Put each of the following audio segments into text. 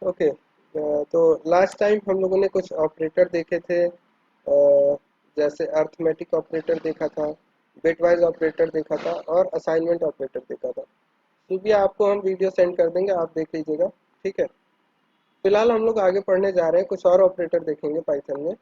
Okay. तो last time हम लोगों ने कुछ ऑपरेटर देखे थे, जैसे अर्थमेटिक ऑपरेटर देखा था, बिटवाइज ऑपरेटर देखा था और असाइनमेंट ऑपरेटर देखा था। क्योंकि आपको हम वीडियो सेंड कर देंगे, आप देख लीजिएगा। ठीक है। फिलहाल हम लोग आगे पढ़ने जा रहे हैं, कुछ और ऑपरेटर देखेंगे पाइथन में।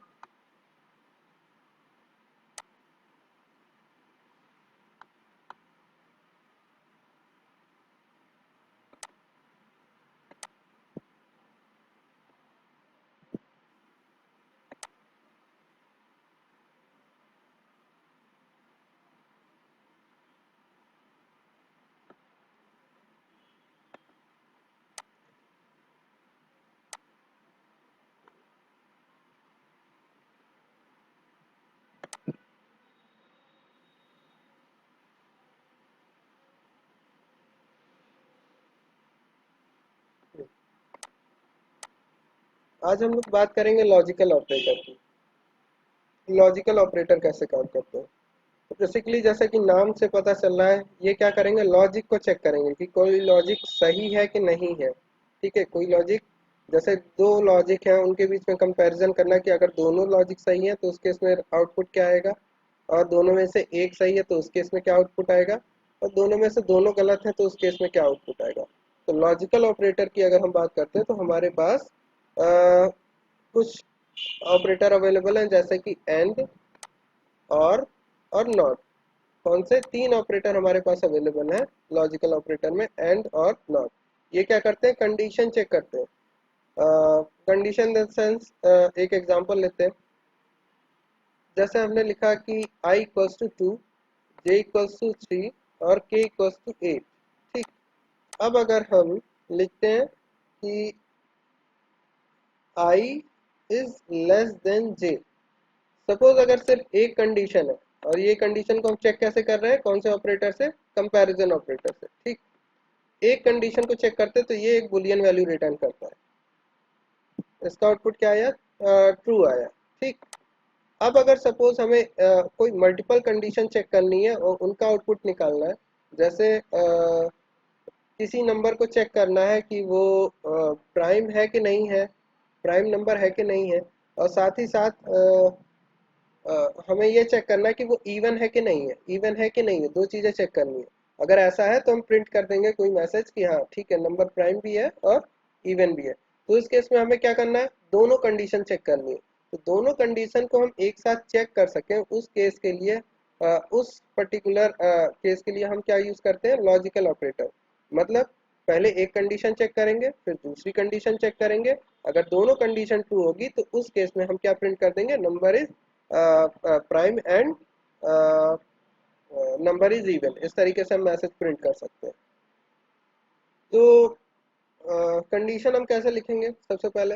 आज हम लोग बात करेंगे लॉजिकल ऑपरेटर की। लॉजिकल ऑपरेटर कैसे काम करते हैं। तो बेसिकली जैसा कि नाम से पता चल रहा है, ये क्या करेंगे, लॉजिक को चेक करेंगे कि कोई लॉजिक सही है कि नहीं है। ठीक है, कोई लॉजिक, जैसे दो लॉजिक हैं उनके बीच में कंपैरिजन करना कि अगर दोनों लॉजिक सही है तो उस केस में आउटपुट क्या आएगा, और दोनों में से एक सही है तो उस केस में क्या आउटपुट आएगा, और दोनों में से दोनों गलत है तो उस केस में क्या आउटपुट आएगा। तो लॉजिकल ऑपरेटर की अगर हम बात करते हैं तो हमारे पास कुछ ऑपरेटर अवेलेबल हैं, जैसे कि एंड, और नॉट। कौन से तीन ऑपरेटर हमारे पास अवेलेबल है लॉजिकल ऑपरेटर में, एंड और नॉट। ये क्या करते हैं, कंडीशन चेक करते हैं। कंडीशन इन द सेंस, एक एग्जांपल लेते हैं। जैसे हमने लिखा कि i equals to 2, j equals to 3 और k इक्वल्स टू 8। ठीक। अब अगर हम लिखते हैं कि i is less than j, suppose अगर सिर्फ एक कंडीशन है, और ये कंडीशन को हम चेक कैसे कर रहे हैं, कौन से ऑपरेटर से, कंपैरिजन ऑपरेटर से। ठीक। एक कंडीशन को चेक करते तो ये एक बुलियन वैल्यू रिटर्न करता है। इसका आउटपुट क्या आया, ट्रू आया। ठीक। अब अगर सपोज हमें कोई मल्टीपल कंडीशन चेक करनी है और उनका आउटपुट निकालना है, जैसे किसी नंबर को चेक करना है कि वो प्राइम है कि नहीं है, प्राइम नंबर है कि नहीं है, और साथ ही साथ हमें ये चेक करना है कि वो इवन है कि नहीं है, इवन है कि नहीं है, दो चीज़ें चेक करनी है। अगर ऐसा है तो हम प्रिंट कर देंगे कोई मैसेज कि हाँ ठीक है, नंबर प्राइम भी है और इवन भी है। तो इस केस में हमें क्या करना है, दोनों कंडीशन चेक करनी है। तो दोनों कंडीशन को हम एक साथ चेक कर सकें, उस केस के लिए उस पर्टिकुलर केस के लिए हम क्या यूज़ करते हैं, लॉजिकल ऑपरेटर। मतलब पहले एक कंडीशन चेक करेंगे, फिर दूसरी कंडीशन चेक करेंगे। अगर दोनों कंडीशन ट्रू होगी तो उस केस में हम क्या प्रिंट कर देंगे, number is prime and number is even. इस तरीके से हम मैसेज प्रिंट कर सकते हैं। तो कंडीशन हम कैसे लिखेंगे, सबसे पहले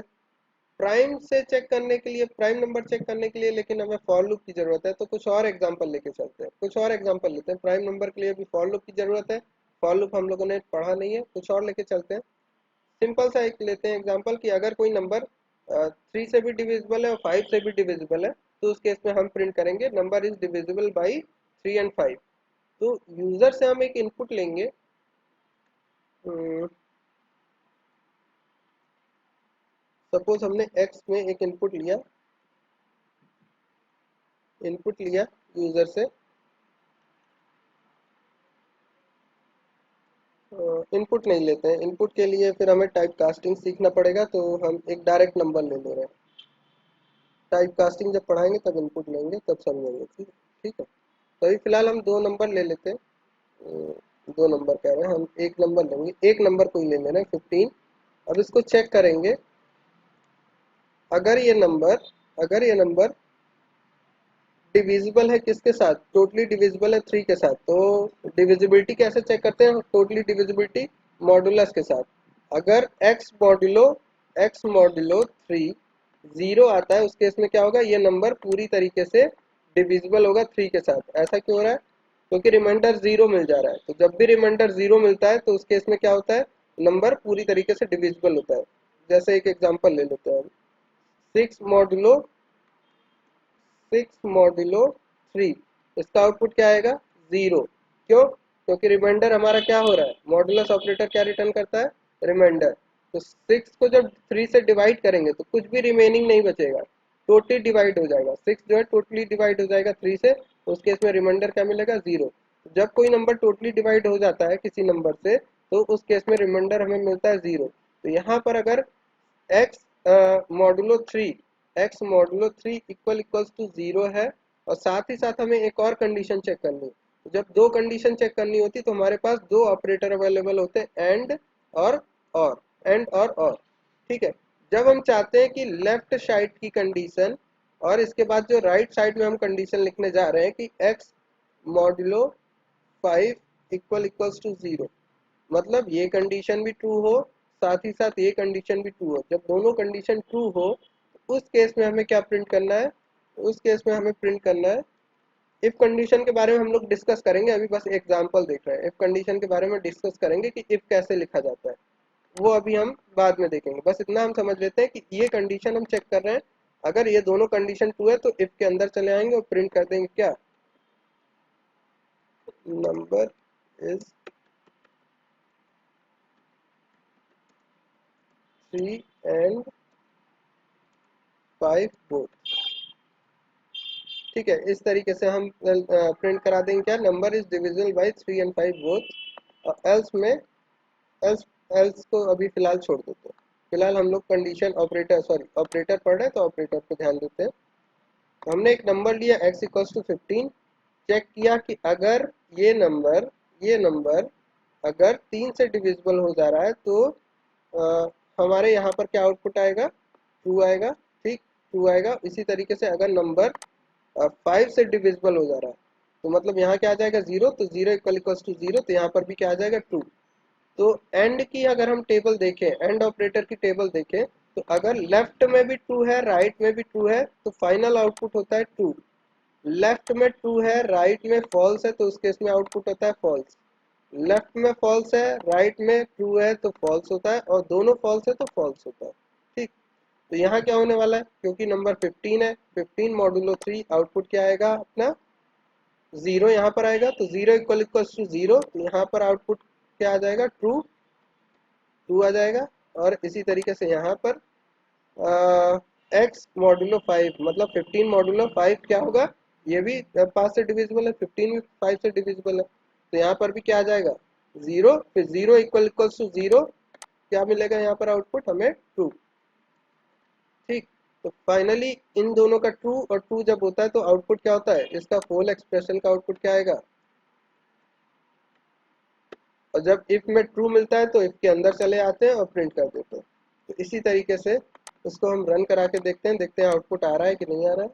प्राइम से चेक करने के लिए, प्राइम नंबर चेक करने के लिए लेकिन हमें फॉर लूप की जरूरत है, तो कुछ और एग्जांपल लेके चलते हैं, कुछ और एग्जांपल लेते हैं। प्राइम नंबर के लिए भी फॉर लूप की जरूरत है, फॉर लूप हम लोगों ने पढ़ा नहीं है, कुछ और लेके चलते हैं। सिंपल सा एक लेते हैं एग्जांपल कि अगर कोई नंबर 3 से भी डिविजिबल है और 5 से भी डिविजिबल है, तो उस केस में हम प्रिंट करेंगे number is divisible by 3 and 5। तो यूजर से हम एक इनपुट लेंगे। सपोज हमने x में एक इनपुट लिया यूजर से। इनपुट नहीं लेते हैं, इनपुट के लिए फिर हमें टाइप कास्टिंग सीखना पड़ेगा, तो हम एक डायरेक्ट नंबर ले ले रहे हैं। टाइप कास्टिंग जब पढ़ाएंगे तब इनपुट लेंगे, तब समझेंगे। ठीक। ठीक है। तो अभी फिलहाल हम दो नंबर ले लेते हैं। दो नंबर कह रहे हैं, हम एक नंबर लेंगे, एक नंबर को ही ले ले रहे हैं, 15। अब इसको चेक करेंगे। अगर ये नंबर अगर ये नंबर डिविजिबल है किसके साथ, टोटली डिविजिबल है 3 के साथ, तो डिविजिबिलिटी कैसे चेक करते हैं, टोटली डिविजिबिलिटी मॉडुलस के साथ। अगर x मॉड्यूलो 3 जीरो आता है, उस केस में क्या होगा, ये नंबर पूरी तरीके से डिविजिबल होगा 3 के साथ। ऐसा क्यों हो रहा है, क्योंकि रिमाइंडर जीरो मिल जा रहा है। तो जब भी रिमाइंडर जीरो मिलता है तो उस केस में क्या होता है, नंबर पूरी तरीके से डिविजिबल होता है। जैसे एक एग्जांपल ले लेते हैं हम, 6 मॉड्यूलो 3, इसका आउटपुट क्या आएगा, जीरो। क्यों, क्योंकि रिमाइंडर हमारा क्या हो रहा है, मॉडुलस ऑपरेटर क्या रिटर्न करता है, रिमाइंडर। तो 6 को जब 3 से डिवाइड करेंगे तो कुछ भी रिमेनिंग नहीं बचेगा, टोटली डिवाइड हो जाएगा। 6 जो है टोटली डिवाइड हो जाएगा 3 से, तो उस केस में रिमाइंडर क्या मिलेगा, 0। जब कोई नंबर टोटली डिवाइड हो जाता है किसी नंबर से, तो उस केस में रिमाइंडर हमें मिलता है 0। तो यहाँ पर अगर X modulo three equals to 0 है, और साथ ही साथ हमें एक और कंडीशन चेक करनी है। तो जब दो कंडीशन चेक करनी होती तो हमारे पास दो ऑपरेटर अवेलेबल होते हैं, और और और। ठीक है। जब हम चाहते हैं कि लेफ्ट साइड की कंडीशन और इसके बाद जो राइट साइड में हम कंडीशन लिखने जा रहे हैं कि एक्स मॉडुलो 5 इक्वल्स टू 0, मतलब ये कंडीशन भी ट्रू हो, साथ ही साथ ये कंडीशन भी ट्रू हो। जब दोनों कंडीशन ट्रू हो तो उस केस में हमें क्या प्रिंट करना है, उस केस में हमें प्रिंट करना है, इफ कंडीशन के बारे में हम लोग डिस्कस करेंगे, अभी बस एग्जांपल देख रहे हैं। इफ कंडीशन के बारे में डिस्कस करेंगे कि इफ कैसे लिखा जाता है, वो अभी हम बाद में देखेंगे। बस इतना हम समझ लेते हैं कि ये कंडीशन हम चेक कर रहे हैं, अगर ये दोनों कंडीशन ट्रू है तो इफ के अंदर चले आएंगे और प्रिंट कर देंगे क्या, नंबर इज 3 एंड 5 बोथ। ठीक है, इस तरीके से हम प्रिंट करा देंगे क्या, number is divisible by 3 and 5 both. और एल्स में एल्स एल्स को अभी फिलहाल छोड़ देते हैं। फिलहाल हम लोग कंडीशन ऑपरेटर पढ़ रहे हैं, तो ऑपरेटर पे ध्यान देते हैं। तो हमने एक नंबर लिया x इक्वल्स टू 15, चेक किया कि अगर ये नंबर अगर 3 से डिविजिबल हो जा रहा है तो हमारे यहाँ पर क्या आउटपुट आएगा, ट्रू आएगा। ठीक, ट्रू आएगा। इसी तरीके से अगर नंबर 5 से डिविजिबल हो जा रहा है तो मतलब यहाँ क्या आ जाएगा, 0। तो 0 इक्वल्स टू 0, तो यहाँ पर भी क्या आ जाएगा, ट्रू। तो एंड की अगर हम टेबल देखें, एंड ऑपरेटर की टेबल देखें, तो अगर लेफ्ट में भी ट्रू है राइट में भी ट्रू है तो फाइनल आउटपुट होता है ट्रू। लेफ्ट में ट्रू है राइट में फॉल्स है तो उस केस में आउटपुट होता है फॉल्स। लेफ्ट में फॉल्स है राइट में ट्रू है तो फॉल्स होता है, और दोनों फॉल्स है तो फॉल्स होता है। ठीक। तो यहाँ क्या होने वाला है, क्योंकि नंबर 15 है, 15 मॉडुलो 3, आउटपुट क्या आएगा अपना, 0 यहाँ पर आएगा। तो 0 इक्वल्स टू 0, तो यहाँ पर आउटपुट क्या आ जाएगा, ट्रू, ट्रू आ जाएगा। और इसी तरीके से यहाँ पर एक्स मॉडुलो 5, मतलब 15 मॉडुलो 5 क्या होगा, ये भी 5 से डिविजिबल है, 15 भी 5 से डिविजिबल है, तो यहाँ पर भी क्या आ जाएगा, 0। फिर 0 इक्वल्स टू 0, क्या मिलेगा यहाँ पर आउटपुट हमें, ट्रू। ठीक। तो फाइनली इन दोनों का ट्रू और ट्रू जब होता है तो आउटपुट क्या होता है, इसका होल एक्सप्रेशन का आउटपुट क्या आएगा। और जब इफ में ट्रू मिलता है तो इफ के अंदर चले आते हैं और प्रिंट कर देते हैं। तो इसी तरीके से उसको हम रन करा के देखते हैं आउटपुट आ रहा है कि नहीं आ रहा है।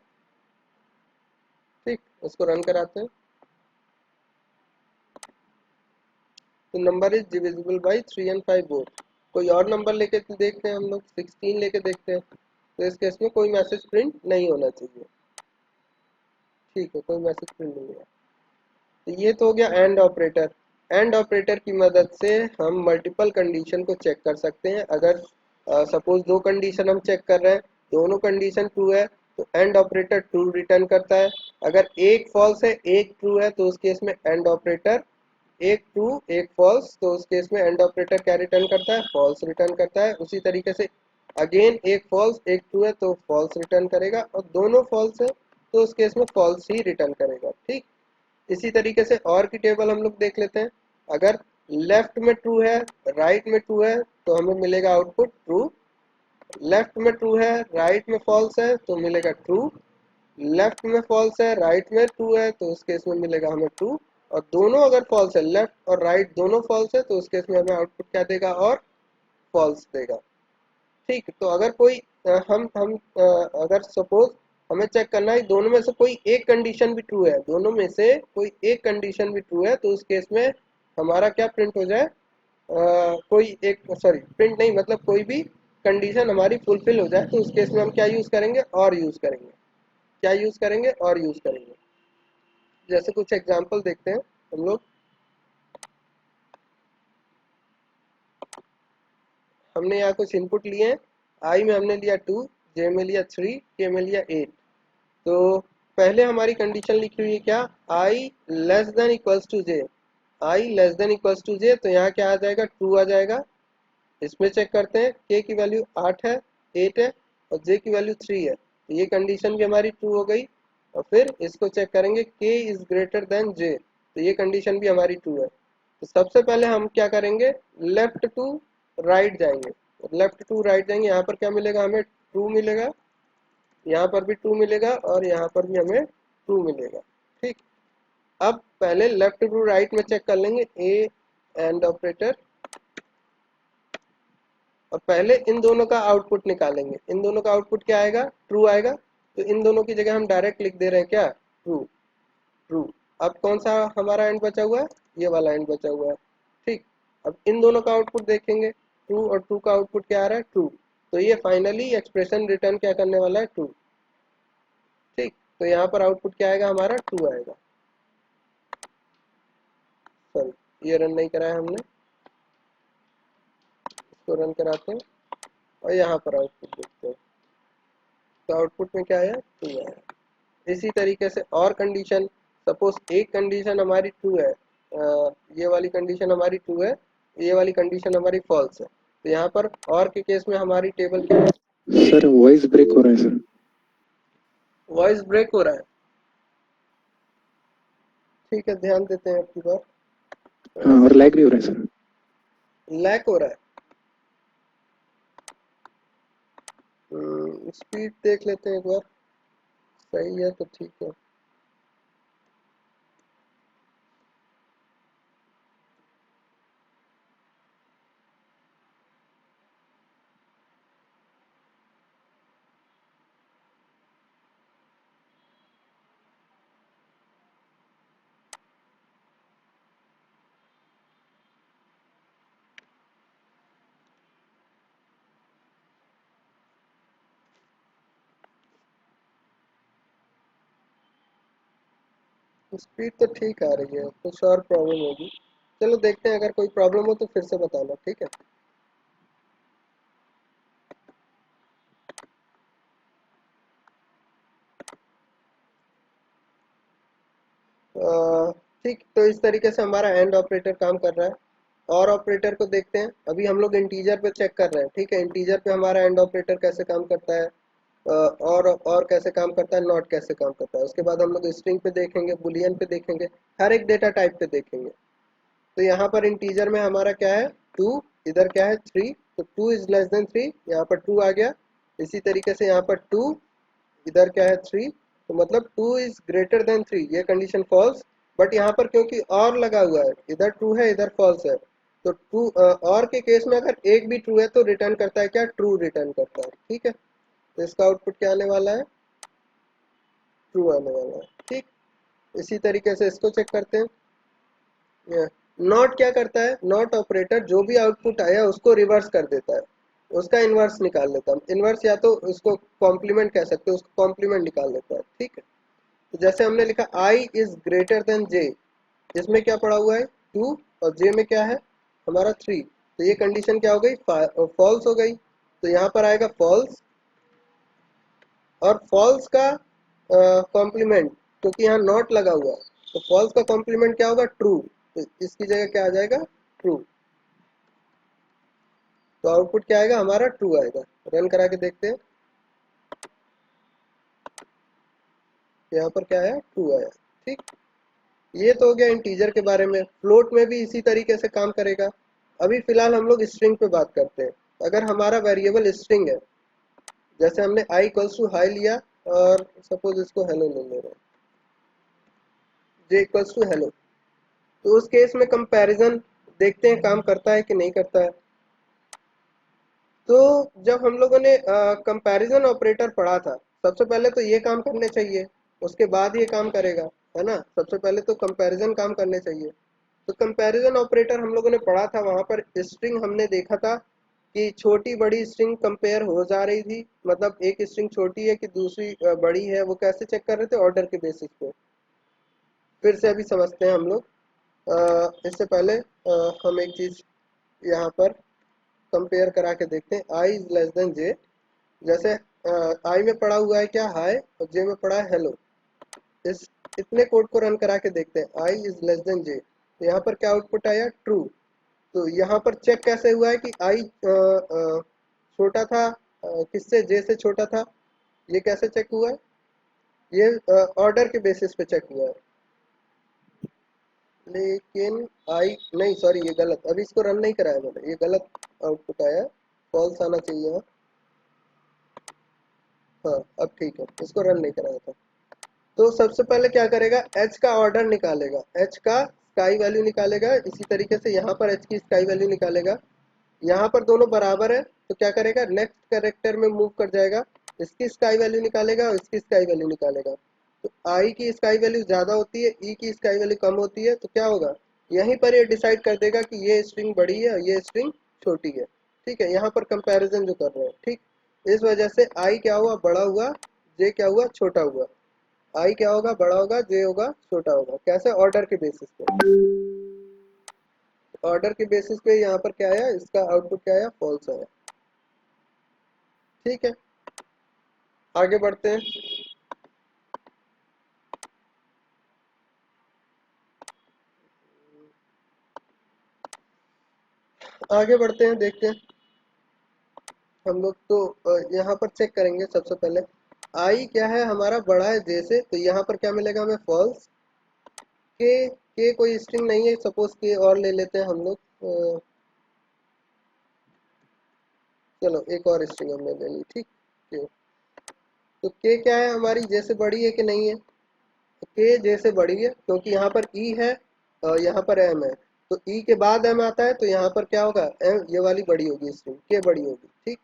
ठीक, उसको रन कराते हैं। तो number is divisible by 3 and 5 both. कोई और नंबर लेके देखते हैं हम लोग, 16 लेके देखते हैं। तो इस केस में कोई मैसेज प्रिंट नहीं होना चाहिए। ठीक है, कोई मैसेज प्रिंट नहीं हुआ। तो ये तो हो गया एंड ऑपरेटर। एंड ऑपरेटर की मदद से हम मल्टीपल कंडीशन को चेक कर सकते हैं। अगर सपोज दो कंडीशन हम चेक कर रहे हैं, दोनों कंडीशन ट्रू है तो एंड ऑपरेटर ट्रू रिटर्न करता है। अगर एक फॉल्स है एक ट्रू है तो उस केस में एंड ऑपरेटर, एक ट्रू एक फॉल्स, तो उस केस में एंड ऑपरेटर क्या रिटर्न करता है, फॉल्स रिटर्न करता है। उसी तरीके से अगेन एक फॉल्स एक ट्रू है तो फॉल्स रिटर्न करेगा, और दोनों फॉल्स है तो उस केस में फॉल्स ही रिटर्न करेगा। ठीक। इसी तरीके से और की टेबल हम लोग देख लेते हैं। अगर लेफ्ट में ट्रू है राइट में ट्रू है तो हमें मिलेगा आउटपुट ट्रू। लेफ्ट में ट्रू है राइट में फॉल्स है तो मिलेगा ट्रू। लेफ्ट में फॉल्स है राइट में ट्रू है तो उस केस में मिलेगा हमें ट्रू। और दोनों अगर फॉल्स है, लेफ्ट और राइट दोनों फॉल्स है, तो उस केस में हमें आउटपुट क्या देगा, और फॉल्स देगा। ठीक। तो अगर कोई अगर सपोज हमें चेक करना है दोनों में से कोई एक कंडीशन भी ट्रू है, दोनों में से कोई एक कंडीशन भी ट्रू है, तो उस केस में हमारा क्या प्रिंट हो जाए, कोई एक, सॉरी प्रिंट नहीं, मतलब कोई भी कंडीशन हमारी फुलफिल हो जाए, तो उस केस में हम क्या यूज करेंगे, और यूज करेंगे। क्या यूज करेंगे, और यूज करेंगे। जैसे कुछ एग्जांपल देखते हैं हम लोग। हमने यहाँ कुछ इनपुट लिए हैं। आई में हमने लिया 2, जे में लिया 3, के में लिया 8। तो पहले हमारी कंडीशन लिखी हुई है क्या, I less than equals to J. I less than equals to J, तो यहाँ क्या आ जाएगा, ट्रू आ जाएगा। इसमें चेक करते हैं k की वैल्यू 8 है, 8 है और j की वैल्यू 3 है, तो ये कंडीशन भी हमारी ट्रू हो गई। और फिर इसको चेक करेंगे k is greater then j, तो ये कंडीशन भी हमारी ट्रू है। तो सबसे पहले हम क्या करेंगे, लेफ्ट टू राइट जाएंगे, लेफ्ट टू राइट जाएंगे, यहाँ पर क्या मिलेगा, हमें ट्रू मिलेगा, यहाँ पर भी ट्रू मिलेगा और यहाँ पर भी हमें ट्रू मिलेगा। ठीक, अब पहले लेफ्ट टू राइट में चेक कर लेंगे ए एंड ऑपरेटर, और पहले इन दोनों का आउटपुट निकालेंगे। इन दोनों का आउटपुट क्या आएगा, ट्रू आएगा, तो इन दोनों की जगह हम डायरेक्ट लिख दे रहे हैं क्या, ट्रू, ट्रू। अब कौन सा हमारा एंड बचा हुआ है, ये वाला एंड बचा हुआ है। ठीक, अब इन दोनों का आउटपुट देखेंगे, ट्रू और ट्रू का आउटपुट क्या आ रहा है, ट्रू, तो ये फाइनली एक्सप्रेशन रिटर्न क्या करने वाला है, ट्रू। ठीक, तो यहाँ पर आउटपुट क्या आएगा, हमारा ट्रू आएगा। सॉरी, ये रन नहीं कराया हमने, इसको रन कराते हैं और यहाँ पर आउटपुट देखते हैं, तो आउटपुट में क्या आया, ट्रू आया। इसी तरीके से और कंडीशन, सपोज एक कंडीशन हमारी ट्रू है, ये वाली कंडीशन हमारी ट्रू है, ये वाली कंडीशन हमारी फॉल्स है, तो यहाँ पर और के केस में हमारी टेबल क्या है, सर वॉइस ब्रेक हो रहा है सर। वॉइस ब्रेक हो रहा है। ठीक है, ध्यान देते हैं आपकी बार। हाँ, और लैग भी हो रहा है सर। लैग हो रहा है, स्पीड देख लेते हैं एक बार, सही है तो ठीक है। स्पीड तो ठीक आ रही है, कुछ और प्रॉब्लम होगी, चलो देखते हैं, अगर कोई प्रॉब्लम हो तो फिर से बताना, ठीक है। ठीक, तो इस तरीके से हमारा एंड ऑपरेटर काम कर रहा है। और ऑपरेटर को देखते हैं, अभी हम लोग इंटीजर पे चेक कर रहे हैं, ठीक है, इंटीजर पे हमारा एंड ऑपरेटर कैसे काम करता है, और कैसे काम करता है, नॉट कैसे काम करता है। उसके बाद हम लोग स्ट्रिंग पे देखेंगे, बुलियन पे देखेंगे, हर एक डेटा टाइप पे देखेंगे। तो यहाँ पर इंटीजर में हमारा क्या है, 2, इधर क्या है 3, तो 2 इज लेस देन 3, यहाँ पर 2 आ गया। इसी तरीके से यहाँ पर 2, इधर क्या है 3, तो मतलब 2 इज ग्रेटर देन 3, ये कंडीशन फॉल्स। बट यहाँ पर क्योंकि और लगा हुआ है, इधर ट्रू है इधर फॉल्स है, तो ट्रू और के केस में अगर एक भी ट्रू है तो रिटर्न करता है क्या, ट्रू रिटर्न करता है। ठीक है, तो इसका आउटपुट क्या आने वाला है, ट्रू आने वाला है। ठीक, इसी तरीके से इसको चेक करते हैं। नॉट क्या करता है, नॉट ऑपरेटर जो भी आउटपुट आया उसको रिवर्स कर देता है, उसका इन्वर्स निकाल लेता है, इन्वर्स या तो उसको कॉम्प्लीमेंट कह सकते हैं, उसको कॉम्प्लीमेंट निकाल लेता है। ठीक है, तो जैसे हमने लिखा i is greater then j, इसमें क्या पड़ा हुआ है 2 और j में क्या है हमारा 3, तो ये कंडीशन क्या हो गई, फॉल्स हो गई, तो यहाँ पर आएगा फॉल्स। और फॉल्स का कॉम्प्लीमेंट, क्योंकि यहाँ नॉट लगा हुआ है, तो फॉल्स का कॉम्प्लीमेंट क्या होगा, ट्रू, तो इसकी जगह क्या आ जाएगा, ट्रू। तो आउटपुट क्या आएगा हमारा, ट्रू आएगा। रन करा के देखते हैं, यहाँ पर क्या आया, ट्रू आया। ठीक, ये तो हो गया इंटीजर के बारे में। फ्लोट में भी इसी तरीके से काम करेगा। अभी फिलहाल हम लोग स्ट्रिंग पे बात करते हैं। अगर हमारा वेरिएबल स्ट्रिंग है, जैसे हमने i इक्वल्स टू हाई लिया और सपोज इसको हेलो ले ले रहे हैं, j इक्वल्स टू हेलो, तो उस केस में कंपैरिजन देखते हैं काम करता है कि नहीं करता है। तो जब हम लोगों ने कंपैरिजन ऑपरेटर पढ़ा था, सबसे पहले तो ये काम करने चाहिए, उसके बाद ये काम करेगा, है ना। सबसे पहले तो कंपैरिजन काम करने चाहिए। तो कंपैरिजन ऑपरेटर हम लोगों ने पढ़ा था, वहां पर स्ट्रिंग हमने देखा था कि छोटी बड़ी स्ट्रिंग कंपेयर हो जा रही थी, मतलब एक स्ट्रिंग छोटी है कि दूसरी बड़ी है, वो कैसे चेक कर रहे थे, ऑर्डर के बेसिस पे। फिर से अभी समझते हैं हम लोग। इससे पहले हम एक चीज यहाँ पर कंपेयर करा के देखते हैं, आई इज लेस देन जे। जैसे आई में पड़ा हुआ है क्या, हाई, और जे में पड़ा है हेलो। इस इतने कोड को रन करा के देखते हैं, आई इज लेस देन जे, तो यहाँ पर क्या आउटपुट आया, ट्रू। तो यहाँ पर चेक कैसे हुआ है कि आई छोटा था किससे, जे से छोटा था। ये कैसे चेक हुआ है, ये ऑर्डर के बेसिस पे चेक हुआ है। लेकिन आई नहीं, सॉरी ये गलत, अभी इसको रन नहीं कराया मैंने, ये गलत आउटपुट आया, फॉल्स आना चाहिए यहाँ। हाँ अब ठीक है, इसको रन नहीं कराया था। तो सबसे पहले क्या करेगा, एच का ऑर्डर निकालेगा, एच का स्काई वैल्यू निकालेगा, इसी तरीके से यहाँ पर एच की स्काई वैल्यू निकालेगा। यहाँ पर दोनों बराबर है तो क्या करेगा, नेक्स्ट कैरेक्टर में मूव कर जाएगा, इसकी स्काई वैल्यू निकालेगा और इसकी स्काई वैल्यू निकालेगा। तो आई की स्काई वैल्यू ज़्यादा होती है, ई की स्काई वैल्यू कम होती है, तो क्या होगा, यहीं पर ये डिसाइड कर देगा कि ये स्ट्रिंग बड़ी है और ये स्ट्रिंग छोटी है। ठीक है, यहाँ पर कंपैरिजन जो कर रहे हैं, ठीक। इस वजह से आई क्या हुआ, बड़ा हुआ, जे क्या हुआ, छोटा हुआ। आई क्या होगा, बड़ा होगा, जे होगा, छोटा होगा। कैसे, ऑर्डर के बेसिस पे। ऑर्डर के बेसिस पे यहाँ पर क्या आया, इसका आउटपुट क्या आया, फॉल्स आया। ठीक है, आगे बढ़ते हैं। आगे बढ़ते हैं, देखते हैं हम लोग तो यहाँ पर चेक करेंगे सबसे पहले, आई क्या है हमारा, बड़ा है जे से, तो यहाँ पर क्या मिलेगा हमें, फॉल्स। के कोई स्ट्रिंग नहीं है, सपोज के और ले लेते हैं हम लोग, चलो एक और स्ट्रिंग हमने ले ली, ठीक। के, तो के क्या है हमारी, जे से बड़ी है कि नहीं है, के जे से बड़ी है, क्योंकि यहाँ पर ई है और यहाँ पर एम है। तो ई के बाद एम आता है, तो यहाँ पर क्या होगा, एम ये वाली बड़ी होगी, स्ट्रिंग के बड़ी होगी, ठीक।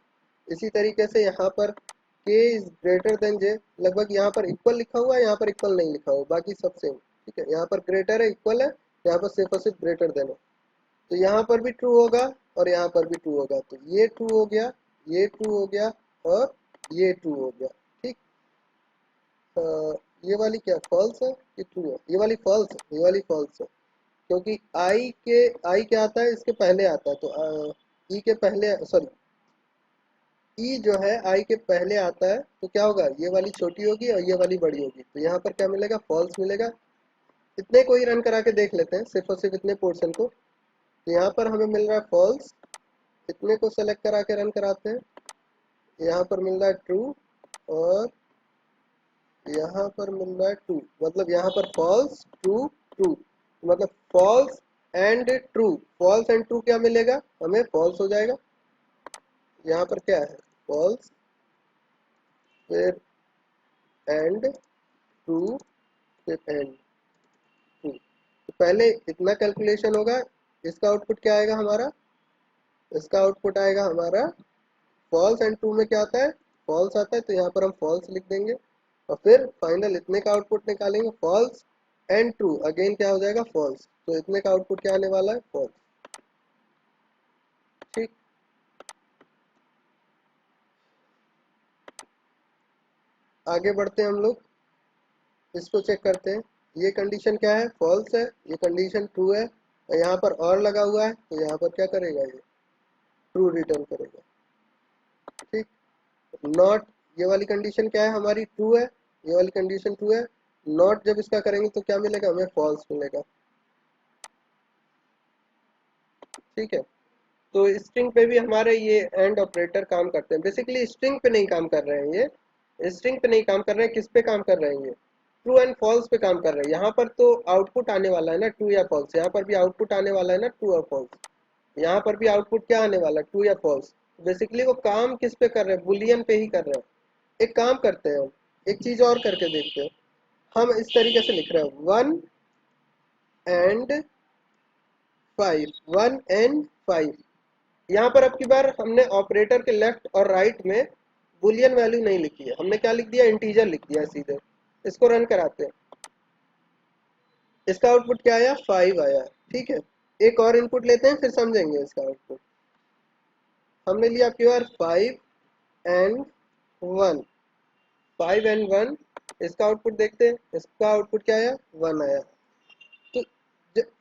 इसी तरीके से यहाँ पर के इज ग्रेटर देन जे, लगभग यहाँ पर इक्वल लिखा हुआ है, यहाँ पर इक्वल नहीं लिखा हुआ, बाकी सब सेम। ठीक है, यहाँ पर ग्रेटर है, इक्वल है, यहाँ पर सिर्फ और सिर्फ ग्रेटर देन है। तो यहाँ पर भी ट्रू होगा और यहाँ पर भी ट्रू होगा, तो ये ट्रू हो गया, ये ट्रू हो गया और ये ट्रू हो गया, ठीक। अ, ये वाली क्या फॉल्स है, ये ट्रू है, ये वाली फॉल्स है, ये वाली फॉल्स है, क्योंकि आई क्या आता है, इसके पहले आता है, तो ई के पहले, सॉरी ई जो है आई के पहले आता है, तो क्या होगा, ये वाली छोटी होगी और ये वाली बड़ी होगी, तो यहाँ पर क्या मिलेगा, फॉल्स मिलेगा। इतने को ही रन करा के देख लेते हैं, सिर्फ और सिर्फ इतने पोर्शन को। तो यहाँ पर हमें मिल रहा है फॉल्स, इतने को सेलेक्ट करा के रन कराते हैं, यहाँ पर मिल रहा है ट्रू और यहाँ पर मिल रहा है ट्रू, मतलब यहाँ पर फॉल्स ट्रू ट्रू, मतलब false and true, false and true क्या मिलेगा हमें, फॉल्स हो जाएगा। यहाँ पर क्या है, फॉल्स, फिर एंड ट्रू, फिर एंड ट्रू। तो पहले इतना कैलकुलेशन होगा, इसका आउटपुट क्या आएगा हमारा, इसका आउटपुट आएगा हमारा फॉल्स एंड ट्रू में क्या आता है, फॉल्स आता है, तो यहाँ पर हम फॉल्स लिख देंगे और फिर फाइनल इतने का आउटपुट निकालेंगे, फॉल्स एंड ट्रू, अगेन क्या हो जाएगा, फॉल्स, तो इतने का आउटपुट क्या आने वाला है, फॉल्स। ठीक, आगे बढ़ते हैं हम लोग, इसको चेक करते हैं। ये कंडीशन क्या है, फॉल्स है, ये कंडीशन ट्रू है, और यहाँ पर और लगा हुआ है, तो यहाँ पर क्या करेगा, ये ट्रू रिटर्न करेगा। ठीक, नॉट, ये वाली कंडीशन क्या है हमारी, ट्रू है, ये वाली कंडीशन ट्रू है, नॉट जब इसका करेंगे तो क्या मिलेगा हमें, फॉल्स मिलेगा। ठीक है, तो स्ट्रिंग पे भी हमारे ये एंड ऑपरेटर काम करते हैं, बेसिकली स्ट्रिंग पे नहीं काम कर रहे हैं, ये स्ट्रिंग पे नहीं काम कर रहे हैं, किस पे काम कर रहे हैं, ये ट्रू एंड फॉल्स पे काम कर रहे हैं। यहाँ पर तो आउटपुट आने वाला है ना ट्रू या फॉल्स, यहाँ पर भी आउटपुट आने वाला है ना ट्रू और फॉल्स, यहाँ पर भी आउटपुट क्या आने वाला है, ट्रू या फॉल्स। बेसिकली वो काम किस पे कर रहे हैं, बुलियन पे ही कर रहे हैं। एक काम करते हैं हम, एक चीज और करके देखते हैं, हम इस तरीके से लिख रहे हैं, 1 एंड 5, यहाँ पर अब की बार हमने ऑपरेटर के लेफ्ट और राइट में बुलियन वैल्यू नहीं लिखी है, हमने क्या लिख दिया, इंटीजर लिख दिया है सीधे। इसको रन कराते हैं, इसका आउटपुट क्या आया, 5 आया। ठीक है, एक और इनपुट लेते हैं फिर समझेंगे इसका आउटपुट। हमने लिया आपकी बार 5 एंड 1, 5 एंड 1, इसका आउटपुट देखते हैं, इसका आउटपुट क्या आया, 1 आया। तो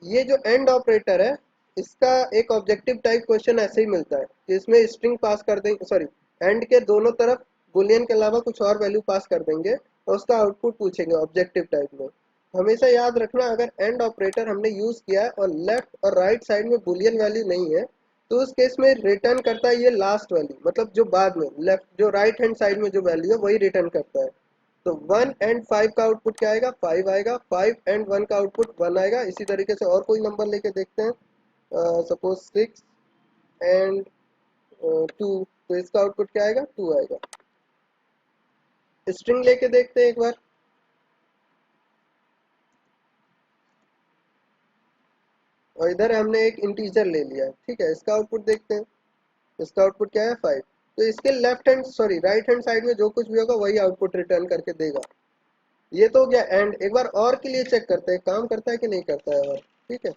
ये जो एंड ऑपरेटर है, इसका एक ऑब्जेक्टिव टाइप क्वेश्चन ऐसे ही मिलता है कि इसमें स्ट्रिंग पास कर देंगे, सॉरी एंड के दोनों तरफ बुलियन के अलावा कुछ और वैल्यू पास कर देंगे और उसका आउटपुट पूछेंगे ऑब्जेक्टिव टाइप में। हमेशा याद रखना, अगर एंड ऑपरेटर हमने यूज किया है और लेफ्ट और राइट साइड में बुलियन वैल्यू नहीं है, तो उस केस में रिटर्न करता है ये लास्ट वैल्यू, मतलब जो बाद में लेफ्ट जो राइट हैंड साइड में जो वैल्यू है वही रिटर्न करता है। तो 1 एंड 5 का आउटपुट क्या आएगा, 5 आएगा। 5 एंड 1 का आउटपुट 1 आएगा। इसी तरीके से और कोई नंबर लेके देखते हैं, सपोज 6 एंड 2, तो इसका आउटपुट क्या आएगा, 2 आएगा। स्ट्रिंग लेके देखते हैं एक बार। और इधर हमने एक इंटीजर ले लिया, ठीक है, इसका आउटपुट देखते हैं। इसका आउटपुट क्या है, 5। तो इसके left hand sorry right hand side में जो कुछ भी होगा वही आउटपुट रिटर्न करके देगा। ये तो हो गया एंड। एक बार और के लिए चेक करते हैं काम करता है कि नहीं करता है और, ठीक है।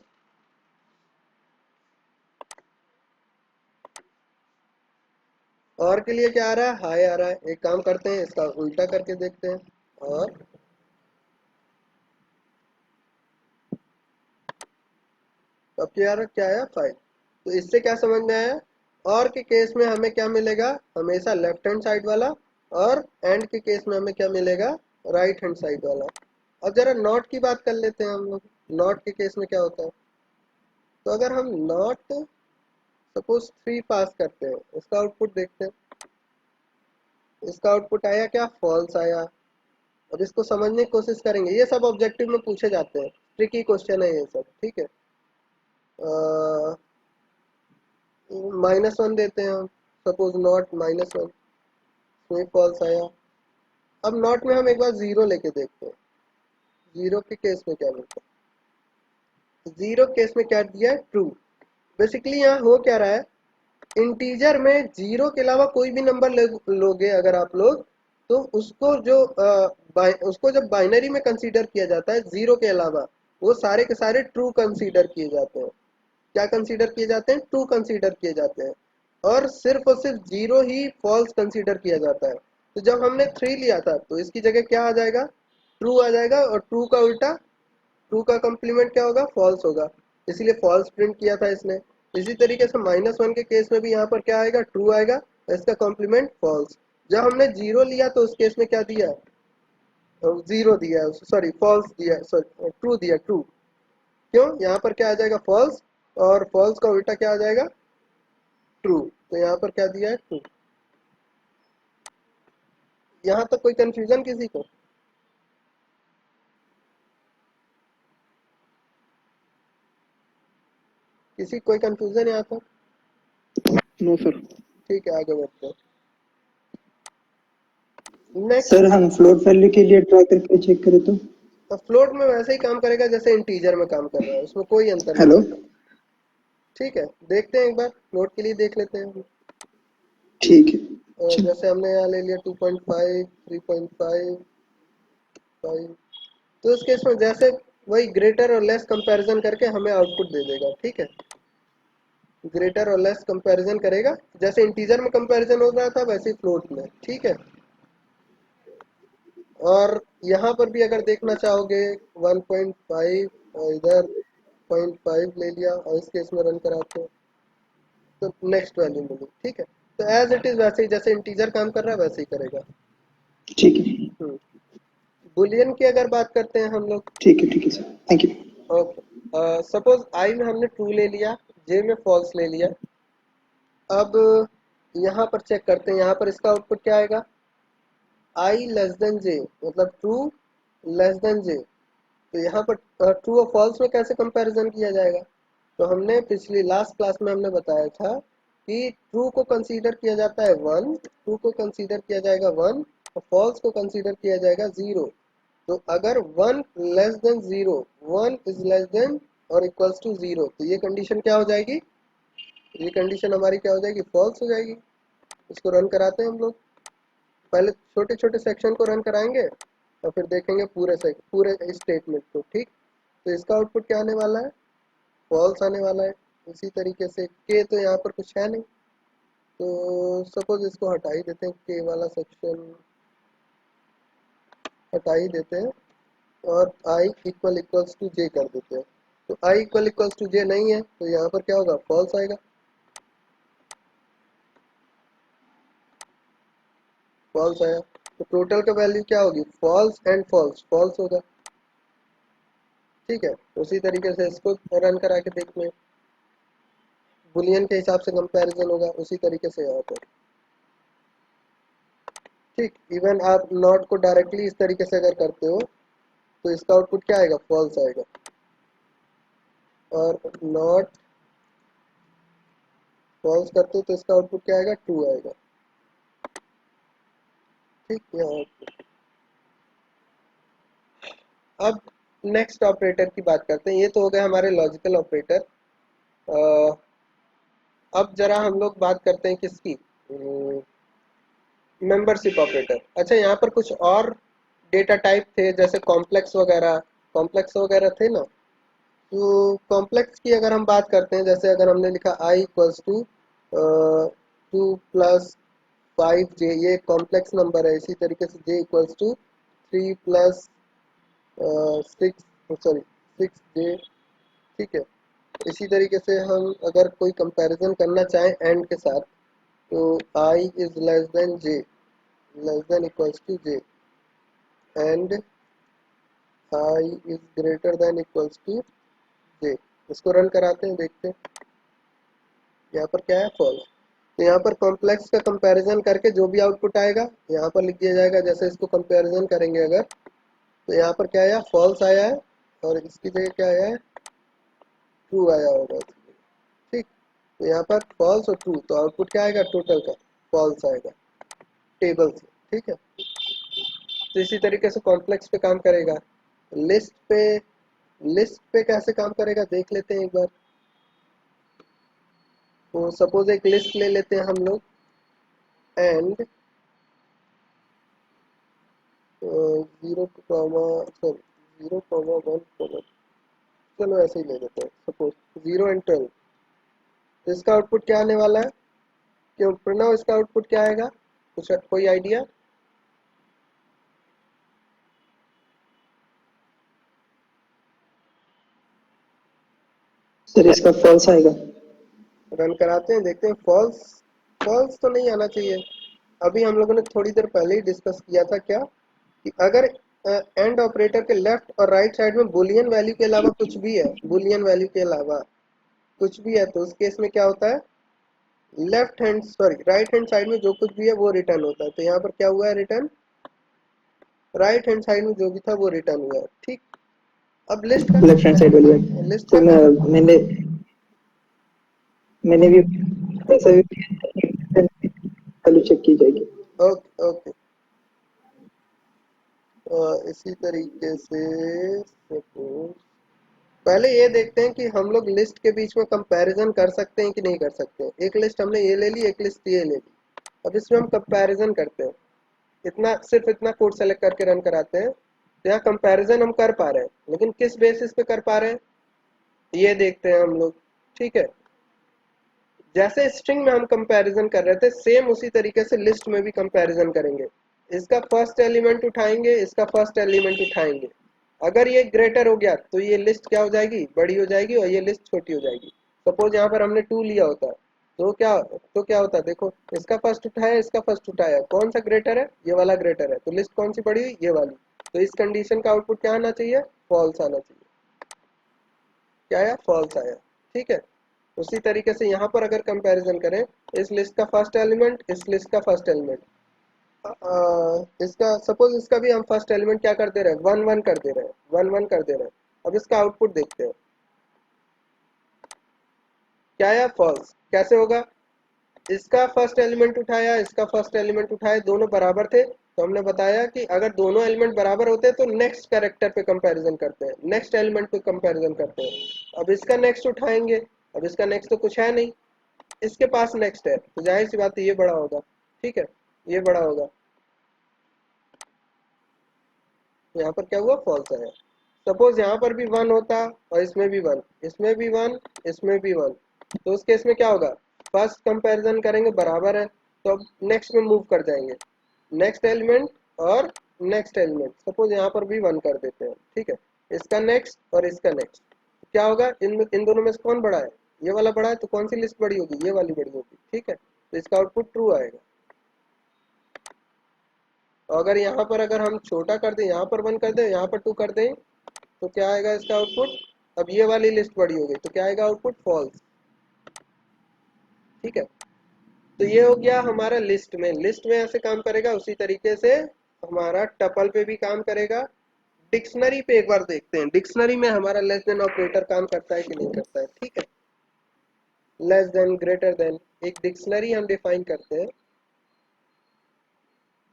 और के लिए क्या आ रहा है, हाई आ रहा है। एक काम करते हैं, इसका उल्टा करके देखते हैं। और अब क्या आया, 5। तो इससे क्या समझ में आया, और के केस में हमें क्या मिलेगा, हमेशा लेफ्ट हैंड साइड वाला, और एंड के केस में हमें क्या मिलेगा, राइट हैंड साइड वाला। अब जरा नॉट की बात कर लेते हैं हम लोग। नॉट के केस में क्या होता है, तो अगर हम नॉट सपोज 3 पास करते हैं, इसका आउटपुट देखते हैं। इसका आउटपुट आया क्या, फॉल्स आया। अब इसको समझने की कोशिश करेंगे, ये सब ऑब्जेक्टिव में पूछे जाते हैं, ट्रिकी क्वेश्चन है ये सब, ठीक है। -1 देते हैं हम, सपोज नॉट -1, इसमें फॉल्स आया। अब नॉट में हम एक बार जीरो लेके देखते हैं, जीरो के केस में क्या मिलता है। जीरो केस में क्या दिया है, ट्रू। बेसिकली यहाँ हो क्या रहा है, इंटीजर में जीरो के अलावा कोई भी नंबर लोगे अगर आप लोग, तो उसको जो उसको जब बाइनरी में कंसीडर किया जाता है जीरो के अलावा, वो सारे के सारे ट्रू कंसीडर किए जाते हैं। क्या कंसीडर किए जाते हैं, ट्रू कंसीडर किए जाते हैं। और सिर्फ जीरो ही फॉल्स कंसीडर किया जाता है। तो जब हमने 3 लिया था तो इसकी जगह क्या आ जाएगा, ट्रू आ जाएगा। और ट्रू का उल्टा, ट्रू का कम्प्लीमेंट क्या होगा, फॉल्स होगा। इसीलिए फॉल्स प्रिंट किया था इसने। इसी तरीके से -1 के केस में भी यहाँ पर क्या आएगा, ट्रू आएगा, इसका कॉम्प्लीमेंट फॉल्स। जब हमने जीरो लिया तो उस केस में क्या दिया, जीरो दिया, सॉरी फॉल्स दिया, सॉरी ट्रू दिया, ट्रू। क्यों, यहाँ पर क्या आ जाएगा, फॉल्स। और फॉल्स का उल्टा क्या आ जाएगा, ट्रू। तो यहाँ पर क्या दिया है, ट्रू। यहाँ तक कोई कंफ्यूजन किसी को, किसी कोई कंफ्यूजन यहाँ तक, नो सर। ठीक है आगे बढ़ते हैं। नेक्स्ट, सर हम फ्लोट वैल्यू के लिए ट्राई करके चेक करें तो। फ्लोट में वैसे ही काम करेगा जैसे इंटीजर में काम कर रहा है, उसमें कोई अंतर नहीं हेलो। होगा। ठीक है, देखते हैं एक बार फ्लोट के लिए देख लेते हैं। ठीक है। चलो। जैसे हमने यहाँ ले लिया 2.5, 3.5, 5। तो इस केस में जैसे वही ग्रेटर और लेस कंपैरिजन करके हमें आउटपुट दे देगा, ठीक है। ग्रेटर और लेस कंपैरिजन करेगा, जैसे इंटीजर में कंपैरिजन हो रहा था वैसे ही फ्लोट में, ठीक है। और यहाँ पर भी अगर देखना चाहोगे 1.5 और इधर 0.5 ले लिया और इस केस में रन कराते हो तो नेक्स्ट वैल्यू मिली, ठीक है। तो एज इट इज वैसे ही जैसे इंटीजर काम कर रहा है वैसे ही करेगा। ठीक है। बुलियन की अगर बात करते हैं हम लोग, ठीक है sir, thank you. Okay, suppose I में हमने ट्रू ले लिया, जे में फॉल्स ले लिया। अब यहाँ पर चेक करते हैं, यहाँ पर इसका आउटपुट क्या आएगा, आई लेस देन जे, मतलब ट्रू लेस देन जे। तो यहाँ पर ट्रू और फॉल्स में कैसे कंपैरिजन किया जाएगा, तो हमने पिछली लास्ट क्लास में हमने बताया था कि ट्रू को कंसीडर किया जाता है 1, ट्रू को कंसीडर किया जाएगा 1, और फॉल्स को कंसीडर किया जाएगा 0। तो अगर 1 less than 0, 1 is less then और इक्वल्स टू 0, तो ये कंडीशन क्या हो जाएगी, ये कंडीशन हमारी क्या हो जाएगी, फॉल्स हो जाएगी। इसको रन कराते हैं हम लोग। पहले छोटे छोटे सेक्शन को रन कराएंगे और फिर देखेंगे पूरे स्टेटमेंट को, ठीक। तो इसका आउटपुट क्या आने वाला है, फॉल्स आने वाला है। इसी तरीके से के तो यहाँ पर कुछ है नहीं, तो सपोज इसको हटा ही देते हैं, के वाला सेक्शन हटा ही देते हैं और आई इक्वल इक्वल्स टू जे कर देते हैं। तो आई इक्वल इक्वल्स टू जे नहीं है, तो यहाँ पर क्या होगा, फॉल्स आएगा। फॉल्स आया, तो टोटल का वैल्यू क्या होगी, फॉल्स एंड फॉल्स, फॉल्स होगा। ठीक है, उसी तरीके से इसको रन करा के देखते हैं, बुलियन के हिसाब से कंपैरिजन होगा उसी तरीके से यहाँ पर। ठीक, इवन आप नॉट को डायरेक्टली इस तरीके से अगर करते हो तो इसका आउटपुट क्या आएगा, फॉल्स आएगा, और नॉट फॉल्स करते हो तो इसका आउटपुट क्या आएगा, ट्रू आएगा। ठीक, यहाँ अब नेक्स्ट ऑपरेटर की बात करते हैं। ये तो हो गए हमारे लॉजिकल ऑपरेटर। अब जरा हम लोग बात करते हैं किसकी, मेंबरशिप ऑपरेटर। अच्छा, यहाँ पर कुछ और डेटा टाइप थे जैसे कॉम्प्लेक्स वगैरह थे ना। तो कॉम्प्लेक्स की अगर हम बात करते हैं, जैसे अगर हमने लिखा आई इक्वल्स टू 2 + 5j, ये कॉम्प्लेक्स नंबर है। इसी तरीके से j इक्वल्स टू 3 + 6 ठीक है। इसी तरीके से हम अगर कोई कंपैरिजन करना चाहें एंड के साथ, तो i is less than j, less than equals to j, and i is greater than equals to j। इसको रन कराते हैं, देखते हैं यहाँ पर क्या है, फॉल्स। तो यहाँ पर कॉम्प्लेक्स का कंपैरिजन करके जो भी आउटपुट आएगा यहाँ पर लिख दिया जाएगा। जैसे इसको कंपैरिजन करेंगे अगर, तो यहाँ पर क्या आया, फॉल्स आया है, और इसकी जगह क्या आया है, ट्रू आया होगा। ठीक, तो यहाँ पर फॉल्स और ट्रू, तो आउटपुट क्या आएगा, टोटल का फॉल्स आएगा टेबल से। ठीक है, तो इसी तरीके से कॉम्प्लेक्स पे काम करेगा। लिस्ट पे लिस्ट पे कैसे काम करेगा देख लेते हैं एक बार। तो सपोज एक लिस्ट ले लेते हैं हम लोग, एंड 0,1, चलो ऐसे ही ले लेते हैं, सपोज 0 और 12। तो इसका आउटपुट क्या आने वाला है, क्यों प्रणव, इसका आउटपुट क्या आएगा, कुछ कोई आइडिया। सर इसका फॉल्स आएगा। रन कराते हैं, देखते हैं। फॉल्स फॉल्स तो नहीं आना चाहिए। अभी हम लोगों ने थोड़ी देर पहले ही डिस्कस किया था क्या, कि अगर एंड ऑपरेटर के लेफ्ट और राइट साइड में बुलियन वैल्यू के अलावा कुछ भी है, बुलियन वैल्यू के अलावा कुछ भी है, तो उस केस में क्या होता है, राइट हैंड साइड में जो कुछ भी है वो रिटर्न होता है। तो यहाँ पर क्या हुआ है, रिटर्न राइट हैंड साइड में जो भी था वो रिटर्न हुआ है। ठीक, अब लिस्ट का लेफ्ट हैंड साइड वाली बात। लिस्ट तो का काम। मैंने मैंने भी ऐसा भी वैल्यू चेक की जाएगी। ओके ओके, इसी तरीके से suppose पहले ये देखते हैं कि हम लोग लिस्ट के बीच में कंपैरिजन कर सकते हैं कि नहीं कर सकते हैं। एक लिस्ट हमने ये ले ली, एक लिस्ट ये ले ली। अब इसमें हम कंपैरिजन करते हैं, इतना सिर्फ इतना कोड सेलेक्ट करके रन कराते हैं। तो यहाँ कंपैरिजन हम कर पा रहे हैं, लेकिन किस बेसिस पे कर पा रहे हैं ये देखते हैं हम लोग। ठीक है, जैसे स्ट्रिंग में हम कंपैरिजन कर रहे थे, सेम उसी तरीके से लिस्ट में भी कंपैरिजन करेंगे। इसका फर्स्ट एलिमेंट उठाएंगे, इसका फर्स्ट एलिमेंट उठाएंगे। अगर ये ग्रेटर हो गया तो ये लिस्ट क्या हो जाएगी, बड़ी हो जाएगी, और ये लिस्ट छोटी हो जाएगी। सपोज यहाँ पर हमने 2 लिया होता, तो क्या होता, देखो इसका फर्स्ट उठाया, इसका फर्स्ट उठाया, कौन सा ग्रेटर है, ये वाला ग्रेटर है, तो लिस्ट कौन सी बड़ी हुई, ये वाली। तो इस कंडीशन का आउटपुट क्या आना चाहिए, फॉल्स आना चाहिए। क्या आया, फॉल्स आया। ठीक है, उसी तरीके से यहाँ पर अगर कंपैरिजन करें, इस लिस्ट का फर्स्ट एलिमेंट, इस लिस्ट का फर्स्ट एलिमेंट, इसका सपोज इसका भी हम फर्स्ट एलिमेंट क्या कर दे रहे हैं, 1 1 कर दे रहे हैं, 1 1 कर दे रहे हैं। अब इसका आउटपुट देखते हैं, क्या आया, फॉल्स। कैसे होगा, इसका फर्स्ट एलिमेंट उठाया, इसका फर्स्ट एलिमेंट उठाया, दोनों बराबर थे, तो हमने बताया कि अगर दोनों एलिमेंट बराबर होते हैं तो नेक्स्ट कैरेक्टर पे कंपैरिजन करते हैं, नेक्स्ट एलिमेंट पे कंपैरिजन करते हैं। अब इसका नेक्स्ट उठाएंगे, अब इसका नेक्स्ट तो कुछ है नहीं, इसके पास नेक्स्ट है, तो जाहिर सी बात है ये बड़ा होगा। ठीक है, ये बड़ा होगा, तो यहाँ पर क्या हुआ, फॉल्स आया। सपोज यहाँ पर भी 1 होता, और इसमें भी 1, इसमें भी 1, इसमें भी 1, तो उस केस में क्या होगा, फर्स्ट कंपैरिजन करेंगे, बराबर है, तो अब नेक्स्ट में मूव कर जाएंगे, नेक्स्ट एलिमेंट और नेक्स्ट एलिमेंट। सपोज यहाँ पर भी 1 कर देते हैं। ठीक है, इसका नेक्स्ट और इसका नेक्स्ट, क्या होगा, इन दोनों में से कौन बड़ा है, ये वाला बड़ा है, तो कौन सी लिस्ट बड़ी होगी, ये वाली बड़ी होगी। ठीक है, तो इसका आउटपुट ट्रू आएगा। अगर यहाँ पर अगर हम छोटा कर दें, यहाँ पर 1 कर दें, यहाँ पर 2 कर दें, तो क्या आएगा इसका आउटपुट? अब ये वाली लिस्ट बड़ी हो गई तो क्या आएगा आउटपुट? फॉल्स। ठीक है, तो ये हो गया हमारा लिस्ट में। लिस्ट में ऐसे काम करेगा, उसी तरीके से हमारा टपल पे भी काम करेगा। डिक्शनरी पे एक बार देखते हैं, डिक्शनरी में हमारा लेस देन ऑपरेटर काम करता है कि नहीं करता है। ठीक है, लेस देन, ग्रेटर देन, एक डिक्शनरी हम डिफाइन करते हैं।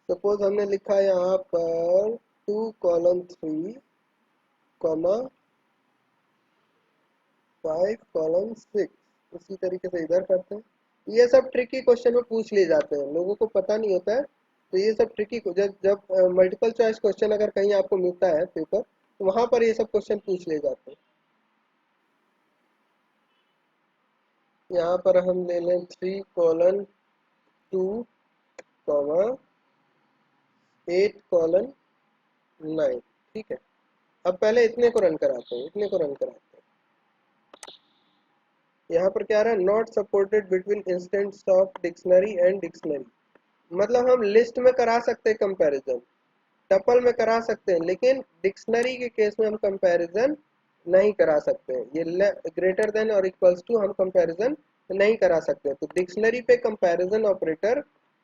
सपोज हमने लिखा यहाँ पर 2:3, 5:6, उसी तरीके से इधर करते हैं। ये सब ट्रिकी क्वेश्चन में पूछ लिए जाते हैं, लोगों को पता नहीं होता है। तो ये सब ट्रिकी, जब जब मल्टीपल चॉइस क्वेश्चन अगर कहीं आपको मिलता है पेपर, तो वहां पर ये सब क्वेश्चन पूछ लिए जाते हैं। यहाँ पर हम ले लें 3:2, 8:9। ठीक है, अब पहले इतने को रन कराते हैं, इतने को रन कराते हैं। यहाँ पर क्या आ रहा है? Not supported between instance of dictionary and dictionary. मतलब हम लिस्ट में करा सकते हैं कंपैरिजन, टपल में करा सकते हैं, लेकिन डिक्शनरी के केस में हम कंपैरिजन नहीं करा सकते हैं। ये ग्रेटर देन और इक्वल्स टू हम कंपैरिजन नहीं करा सकते। तो डिक्शनरी पे कंपैरिजन ऑपरेटर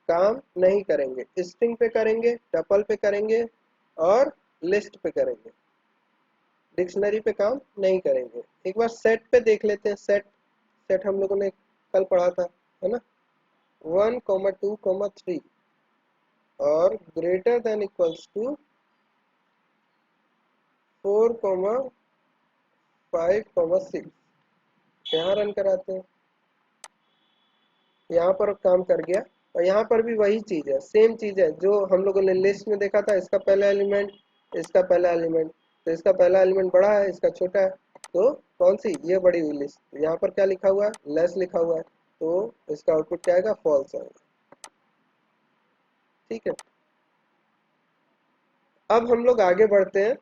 काम नहीं करेंगे, स्ट्रिंग पे करेंगे, टपल पे करेंगे और लिस्ट पे करेंगे, डिक्शनरी पे काम नहीं करेंगे। एक बार सेट पे देख लेते हैं। सेट सेट हम लोगों ने कल पढ़ा था, है ना? 1,2,3 और ग्रेटर देन इक्वल्स टू 4,5,6। यहाँ रन कराते हैं, यहाँ पर काम कर गया। और यहाँ पर भी वही चीज है, सेम चीज है जो हम लोगों ने लिस्ट में देखा था। इसका पहला एलिमेंट, इसका पहला एलिमेंट, तो इसका पहला एलिमेंट बड़ा है, इसका छोटा है। तो कौन सी? ये बड़ी हुई लिस्ट। यहाँ पर क्या लिखा हुआ है? लेस लिखा हुआ है, तो इसका आउटपुट क्या आएगा? फॉल्स आएगा। ठीक है, अब हम लोग आगे बढ़ते हैं।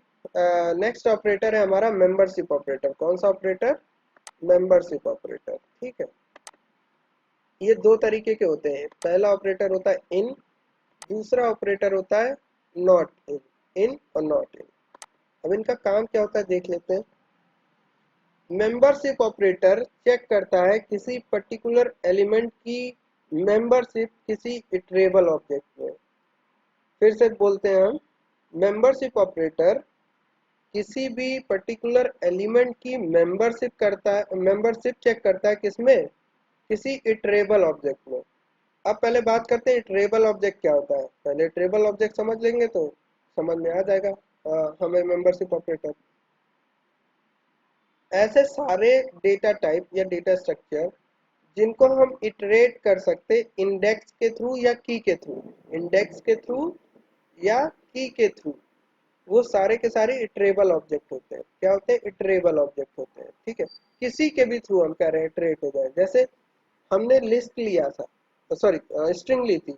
नेक्स्ट ऑपरेटर है हमारा मेंबरशिप ऑपरेटर। कौन सा ऑपरेटर? Membership operator. ठीक है, ये दो तरीके के होते हैं। पहला ऑपरेटर होता है इन, दूसरा ऑपरेटर होता है नॉट इन। इन और नॉट इन। अब इनका काम क्या होता है देख लेते हैं। मेंबरशिप ऑपरेटर चेक करता है किसी पर्टिकुलर एलिमेंट की मेंबरशिप किसी इटरेबल ऑब्जेक्ट में। फिर से बोलते हैं हम, मेंबरशिप ऑपरेटर किसी भी पर्टिकुलर एलिमेंट की मेंबरशिप करता है, मेंबरशिप चेक करता है किसमें? किसी इटरेबल ऑब्जेक्ट में। अब पहले बात करते हैं इटरेबल ऑब्जेक्ट क्या होता है। पहले इटरेबल ऑब्जेक्ट समझ लेंगे तो समझ में आ जाएगा हमें मेंबरशिप ऑपरेटर। ऐसे सारे डेटा टाइप या डेटा स्ट्रक्चर जिनको हम इटरेट कर सकते इंडेक्स के थ्रू या की के थ्रू, इंडेक्स के थ्रू या की के थ्रू, वो सारे के सारे इटरेबल ऑब्जेक्ट होते हैं। क्या होते हैं? इटरेबल ऑब्जेक्ट होते हैं। ठीक है, किसी के भी थ्रू हम कह रहे हैं इटरेट हो जाए। जैसे हमने लिस्ट लिया था, सॉरी स्ट्रिंग ली थी,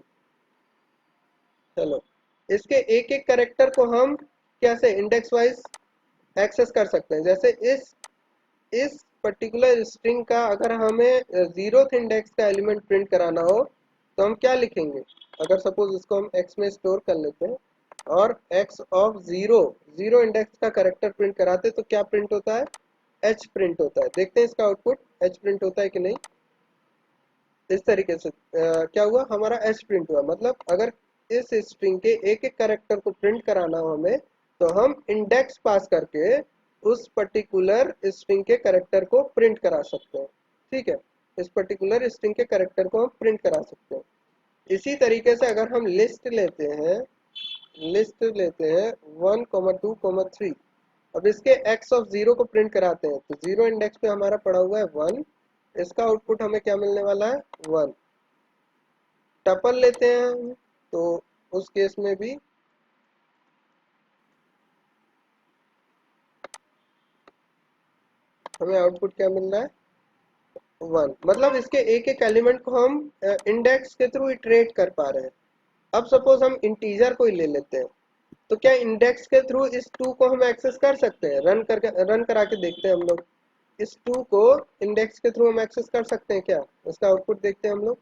चलो इसके एक एक करेक्टर को हम कैसे इंडेक्स वाइज एक्सेस कर सकते हैं। जैसे इस पर्टिकुलर स्ट्रिंग का अगर हमें 0th इंडेक्स का एलिमेंट प्रिंट कराना हो तो हम क्या लिखेंगे? अगर सपोज इसको हम x में स्टोर कर लेते हैं और x ऑफ 0 इंडेक्स का करेक्टर प्रिंट कराते तो क्या प्रिंट होता है? h प्रिंट होता है। देखते हैं इसका आउटपुट h प्रिंट होता है कि नहीं। इस तरीके से क्या हुआ? हमारा h प्रिंट हुआ। मतलब अगर इस स्ट्रिंग के एक एक कैरेक्टर को प्रिंट कराना हो हमें, तो हम इंडेक्स पास करके उस पर्टिकुलर स्ट्रिंग के कैरेक्टर को प्रिंट करा सकते हैं। ठीक है, इस पर्टिकुलर स्ट्रिंग के कैरेक्टर को हम प्रिंट करा सकते हैं। इसी तरीके से अगर हम लिस्ट लेते हैं 1,2,3। अब इसके x ऑफ 0 को प्रिंट कराते हैं तो 0 इंडेक्स पे हमारा पड़ा हुआ है 1। इसका आउटपुट हमें क्या मिलने वाला है? 1। टपल लेते हैं तो उस केस में भी हमें आउटपुट क्या मिल रहा है? 1। मतलब इसके एक एक एलिमेंट को हम इंडेक्स के थ्रू इटरेट कर पा रहे हैं। अब सपोज हम इंटीजर को ही ले लेते हैं, तो क्या इंडेक्स के थ्रू इस 2 को हम एक्सेस कर सकते हैं? रन करा के देखते हैं हम लोग। इस 2 को इंडेक्स के थ्रू हम एक्सेस कर सकते हैं क्या? इसका आउटपुट देखते हैं हम लोग।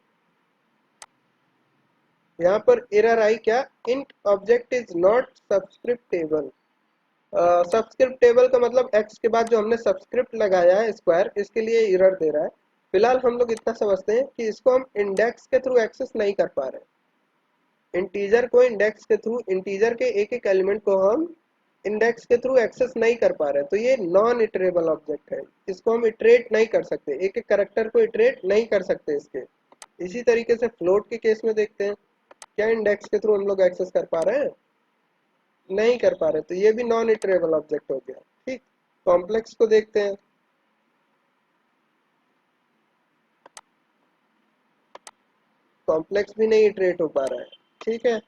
यहाँ पर एरर आई क्या? Int object is not subscriptable. Subscript table का मतलब एक्स के बाद जो हमने सबस्क्रिप्ट लगाया है स्क्वायर, इसके लिए एरर दे रहा है। फिलहाल हम लोग इतना समझते हैं कि इसको हम इंडेक्स के थ्रू एक्सेस नहीं कर पा रहे। इंटीजर को इंडेक्स के थ्रू, इंटीजर के एक एक एलिमेंट को हम इंडेक्स के थ्रू एक्सेस नहीं कर पा रहे, तो ये नॉन इटरेबल ऑब्जेक्ट है। इसको हम इटरेट नहीं कर सकते, एक एक करेक्टर को इटरेट नहीं कर सकते इसके। इसी तरीके से फ्लोट के केस में देखते हैं, क्या इंडेक्स के थ्रू हम लोग एक्सेस कर पा रहे हैं? नहीं कर पा रहे, तो ये भी नॉन इटरेबल ऑब्जेक्ट हो गया। ठीक, कॉम्प्लेक्स को देखते हैं। कॉम्प्लेक्स भी नहीं इटरेट हो पा रहा है। ठीक है,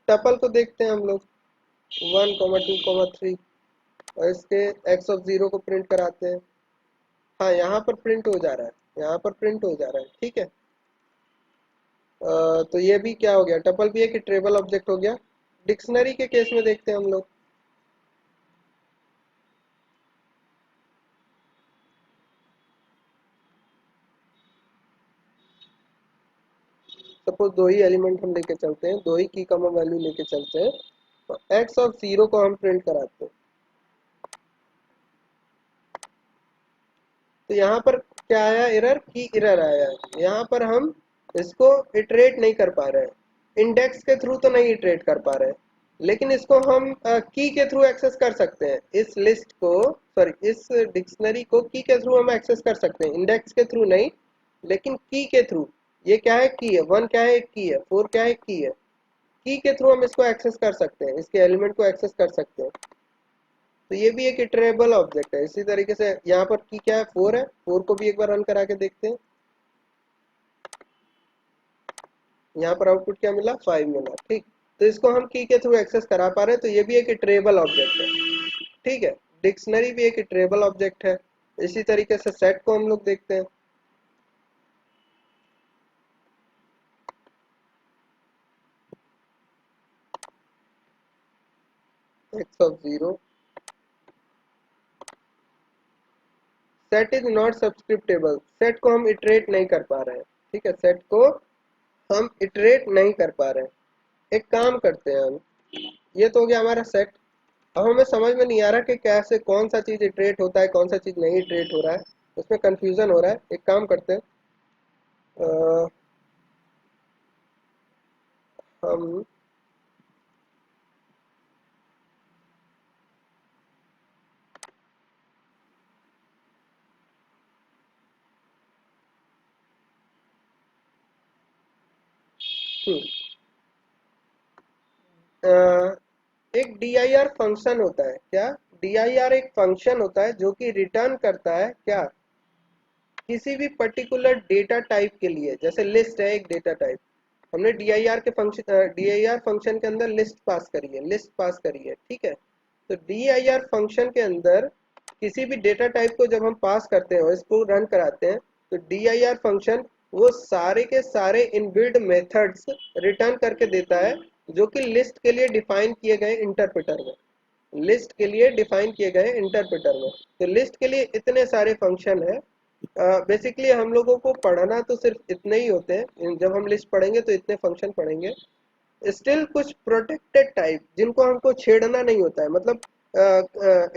टपल को देखते हैं हम लोग, 1, 2, 3, और इसके एक्स ऑफ 0 को प्रिंट कराते हैं। हाँ, यहाँ पर प्रिंट हो जा रहा है, यहाँ पर प्रिंट हो जा रहा है। ठीक है, तो ये भी क्या हो गया, टपल भी एक इटरेबल ऑब्जेक्ट हो गया। डिक्शनरी के केस में देखते हैं हम लोग। सपोज दो ही एलिमेंट हम लेके चलते हैं, दो ही की कॉमन वैल्यू लेके चलते हैं, तो एक्स ऑफ 0 को हम प्रिंट कराते हैं। तो यहाँ पर क्या आया, एरर की एरर आया है। यहाँ पर हम इसको इटरेट नहीं कर पा रहे हैं, इंडेक्स के थ्रू तो नहीं इटरेट कर पा रहे हैं, लेकिन इसको हम की के थ्रू एक्सेस कर सकते हैं। इस लिस्ट को, सॉरी, इस डिक्शनरी को की के थ्रू हम एक्सेस कर सकते हैं, इंडेक्स के थ्रू नहीं, लेकिन की के थ्रू। ये क्या है, की है, 1 क्या है, एक की है, 4 क्या है, की है। की के थ्रू हम इसको एक्सेस कर सकते हैं, इसके एलिमेंट को एक्सेस कर सकते हैं। तो ये भी एक इटरेबल ऑब्जेक्ट है। इसी तरीके से यहाँ पर की क्या है, 4 है, 4 को भी एक बार रन करा के देखते हैं। यहाँ पर आउटपुट क्या मिला, 5 मिला। ठीक, तो इसको हम की के थ्रू एक्सेस करा पा रहे हैं, तो ये भी एक इटरेबल ऑब्जेक्ट है। ठीक है, डिक्शनरी भी एक इटरेबल ऑब्जेक्ट है। इसी तरीके से सेट को हम लोग देखते हैं। X of 0, set is not subscriptable, set को हम इटरेट नहीं कर पा रहे हैं। ठीक है, सेट को हम इटरेट नहीं कर पा रहे हैं। एक काम करते हैं हम, ये तो हो गया हमारा सेट। अब हमें समझ में नहीं आ रहा कि कैसे, कौन सा चीज़ इटरेट होता है, कौन सा चीज़ नहीं इटरेट हो रहा है, उसमें कंफ्यूजन हो रहा है। एक काम करते हैं, अ, हम हम्म, अ, एक dir फंक्शन होता है क्या, dir एक फंक्शन होता है जो कि रिटर्न करता है क्या, किसी भी पर्टिकुलर डेटा टाइप के लिए। जैसे लिस्ट है एक डेटा टाइप, हमने dir फंक्शन के अंदर लिस्ट पास करी है, लिस्ट पास करी है। ठीक है, तो dir फंक्शन के अंदर किसी भी डेटा टाइप को जब हम पास करते हैं और इसको रन कराते हैं, तो dir फंक्शन वो सारे के सारे इनबिल्ट मेथड्स रिटर्न करके देता है, जो कि लिस्ट के लिए डिफाइन किए गए इंटरप्रेटर में, लिस्ट के लिए डिफाइन किए गए इंटरप्रेटर में। तो लिस्ट के लिए इतने सारे फंक्शन है। बेसिकली हम लोगों को पढ़ना तो सिर्फ इतने ही होते हैं, जब हम लिस्ट पढ़ेंगे तो इतने फंक्शन पढ़ेंगे। स्टिल कुछ प्रोटेक्टेड टाइप जिनको हमको छेड़ना नहीं होता है, मतलब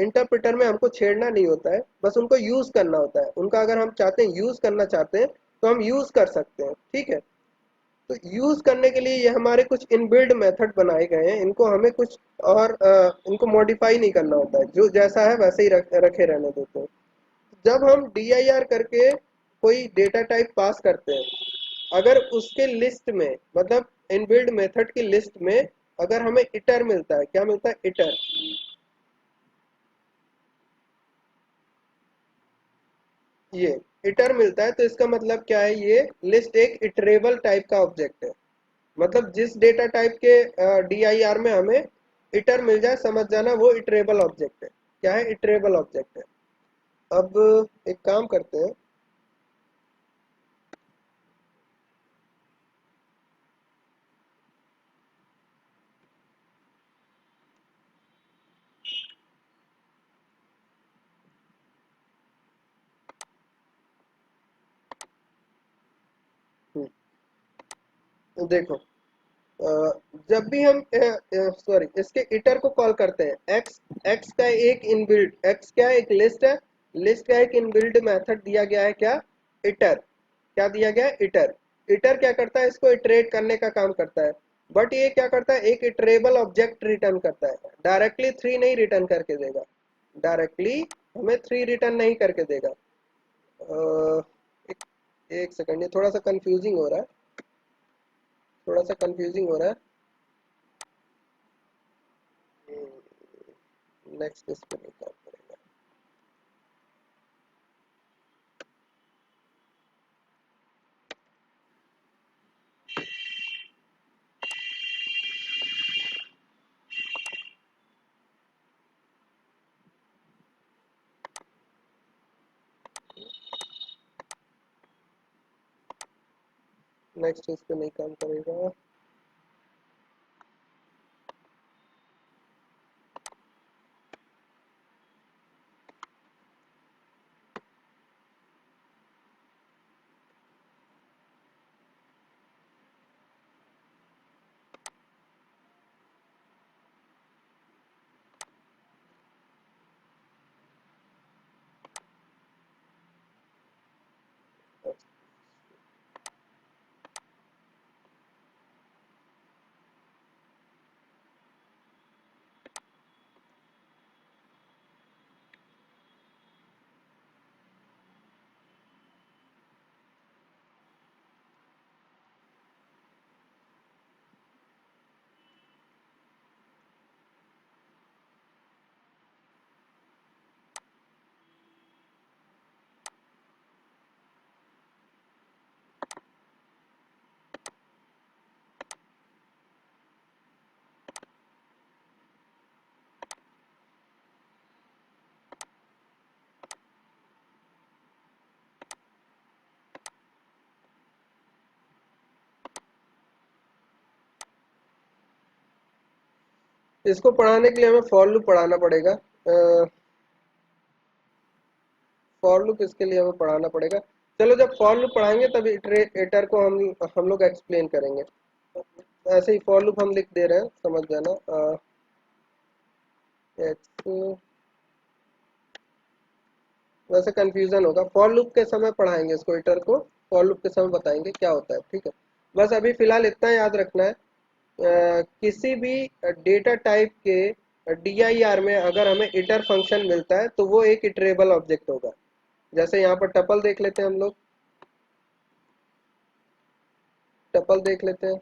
इंटरप्रेटर में हमको छेड़ना नहीं होता है, बस उनको यूज करना होता है। उनका अगर हम चाहते हैं, यूज करना चाहते हैं, तो हम यूज कर सकते हैं। ठीक है, तो यूज करने के लिए ये हमारे कुछ इनबिल्ड मेथड बनाए गए हैं, इनको हमें कुछ और इनको मॉडिफाई नहीं करना होता है, जो जैसा है वैसे ही रखे रहने देते हैं। जब हम dir करके कोई डेटा टाइप पास करते हैं, अगर उसके लिस्ट में, मतलब इनबिल्ड मेथड की लिस्ट में, अगर हमें इटर मिलता है, क्या मिलता है, इटर, ये इटर मिलता है, तो इसका मतलब क्या है, ये लिस्ट एक इटरेबल टाइप का ऑब्जेक्ट है। मतलब जिस डेटा टाइप के dir में हमें इटर मिल जाए, समझ जाना वो इटरेबल ऑब्जेक्ट है। क्या है, इटरेबल ऑब्जेक्ट है। अब एक काम करते हैं, देखो, अ, जब भी हम सॉरी इसके इटर को कॉल करते हैं, एक्स का एक इनबिल्ट, एक्स क्या है, एक लिस्ट है, लिस्ट का एक इनबिल्ट मेथड दिया गया है क्या, इटर। क्या दिया गया है, इटर। इटर क्या करता है, इसको इटरेट करने का काम करता है। बट ये क्या करता है, एक इटरेबल ऑब्जेक्ट रिटर्न करता है, डायरेक्टली थ्री नहीं रिटर्न करके देगा, डायरेक्टली हमें थ्री रिटर्न नहीं करके देगा। एक, एक सेकंड, ये थोड़ा सा कंफ्यूजिंग हो रहा है, थोड़ा सा कंफ्यूजिंग हो रहा है। नेक्स्ट इस पे नहीं काम करेगा। नेक्स्ट इस पे नहीं काम करेगा। इसको पढ़ाने के लिए हमें फॉर लूप पढ़ाना पड़ेगा। फॉर लूप इसके लिए हमें पढ़ाना पड़ेगा। चलो, जब फॉर लूप पढ़ाएंगे तब इटर को हम लोग एक्सप्लेन करेंगे। ऐसे ही फॉर लूप हम लिख दे रहे हैं, समझ जाना। एक्स, वैसे कंफ्यूजन होगा, फॉर लूप के समय पढ़ाएंगे इसको, इटर को फॉर लूप के समय बताएंगे क्या होता है, ठीक है। बस अभी फिलहाल इतना याद रखना है, किसी भी डेटा टाइप के DIR में अगर हमें इटर फंक्शन मिलता है तो वो एक इटरेबल ऑब्जेक्ट होगा। जैसे यहाँ पर टपल देख लेते हैं हम लोग, टपल देख लेते हैं,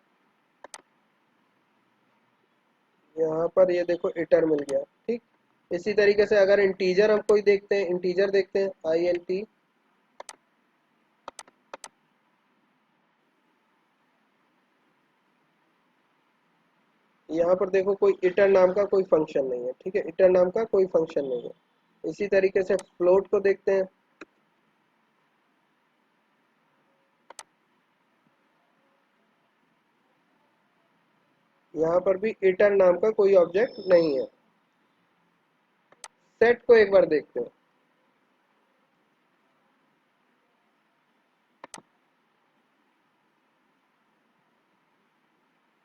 यहाँ पर ये देखो इटर मिल गया, ठीक। इसी तरीके से अगर इंटीजर हम कोई देखते हैं, इंटीजर देखते हैं, INT, यहाँ पर देखो कोई इटर नाम का कोई फंक्शन नहीं है, ठीक है, इटर नाम का कोई फंक्शन नहीं है। इसी तरीके से फ्लोट को देखते हैं, यहाँ पर भी इटर नाम का कोई ऑब्जेक्ट नहीं है। सेट को एक बार देखते हैं,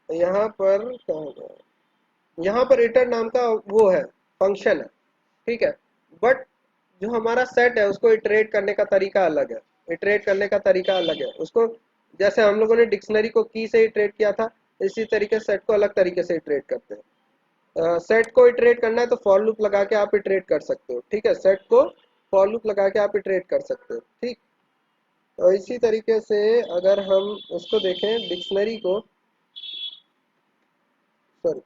यहाँ पर कहाँ गया? यहाँ पर इटर नाम का वो है, फंक्शन है, ठीक है। बट जो हमारा सेट है उसको इटरेट करने का तरीका अलग है, इटरेट करने का तरीका अलग है उसको। जैसे हम लोगों ने डिक्शनरी को की से इटरेट किया था, इसी तरीके सेट को अलग तरीके से इटरेट करते हैं। सेट को इटरेट करना है तो फॉर लूप लगा के आप इटरेट कर सकते हो, ठीक है, सेट को फॉर लूप लगा के आप इटरेट कर सकते हो, ठीक। और इसी तरीके से अगर हम उसको देखें डिक्शनरी को, सॉरी,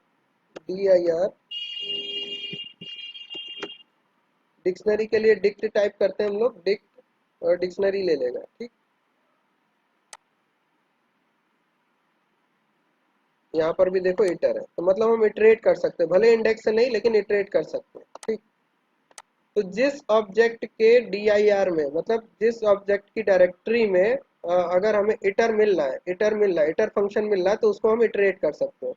DIR, डिक्शनरी के लिए डिक्ट टाइप करते हैं हम लोग, डिक्ट, और डिक्शनरी ले लेगा, ठीक। यहाँ पर भी देखो इटर है, तो मतलब हम इटरेट कर सकते हैं, भले इंडेक्स से नहीं लेकिन इटरेट कर सकते हैं, ठीक। तो जिस ऑब्जेक्ट के DIR में, मतलब जिस ऑब्जेक्ट की डायरेक्टरी में अगर हमें इटर मिल रहा है, इटर मिल रहा है, इटर फंक्शन मिल रहा है, तो उसको हम इटरेट कर सकते हैं।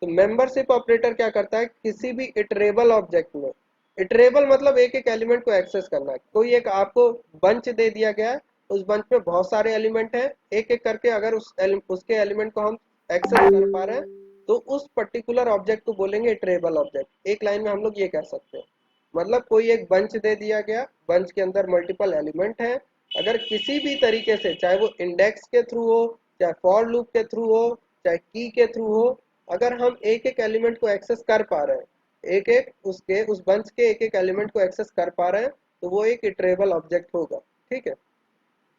तो मेंबरशिप ऑपरेटर क्या करता है, किसी भी इटरेबल ऑब्जेक्ट में, इटरेबल मतलब एक एक एलिमेंट को एक्सेस करना है। कोई एक आपको बंच दे दिया गया है, उस बंच में बहुत सारे एलिमेंट हैं, एक एक करके अगर उसके एलिमेंट को हम एक्सेस कर पा रहे हैं, तो उस पर्टिकुलर ऑब्जेक्ट को बोलेंगे इटरेबल ऑब्जेक्ट। एक लाइन में हम लोग ये कह सकते हैं। मतलब कोई एक बंच दे दिया गया, बंच के अंदर मल्टीपल एलिमेंट है, अगर किसी भी तरीके से, चाहे वो इंडेक्स के थ्रू हो, चाहे फॉर लूप के थ्रू हो, चाहे की के थ्रू हो, अगर हम एक एक एलिमेंट को एक्सेस कर पा रहे हैं, एक एक उसके उस बंच के एक एक एलिमेंट को एक्सेस कर पा रहे हैं, तो वो एक इटरेबल ऑब्जेक्ट होगा। ठीक है।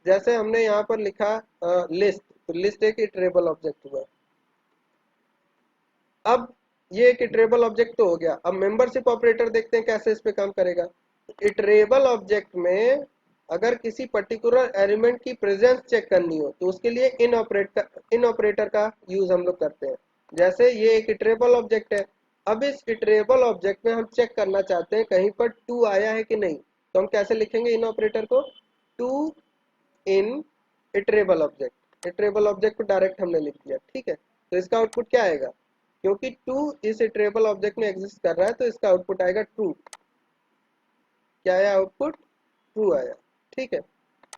जैसे हमने यहाँ पर लिखा लिस्ट, तो लिस्ट एक इटरेबल ऑब्जेक्ट हुआ। अब ये एक इटरेबल ऑब्जेक्ट तो हो गया। अब मेंबरशिप ऑपरेटर देखते हैं कैसे इस पे काम करेगा। इटरेबल ऑब्जेक्ट में अगर किसी पर्टिकुलर एलिमेंट की प्रेजेंस चेक करनी हो, तो उसके लिए इन ऑपरेटर का यूज हम लोग करते हैं। जैसे ये एक इटरेबल ऑब्जेक्ट है, अब इस इटरेबल ऑब्जेक्ट में हम चेक करना चाहते हैं कहीं पर टू आया है कि नहीं, तो हम कैसे लिखेंगे इन ऑपरेटर को? To in iterable object. Iterable object को डायरेक्ट हमने लिख दिया। ठीक है। तो इसका आउटपुट क्या आएगा? क्योंकि टू इस इटरेबल ऑब्जेक्ट में एग्जिस्ट कर रहा है, तो इसका आउटपुट आएगा ट्रू। क्या आया आउटपुट? ट्रू आया। ठीक है।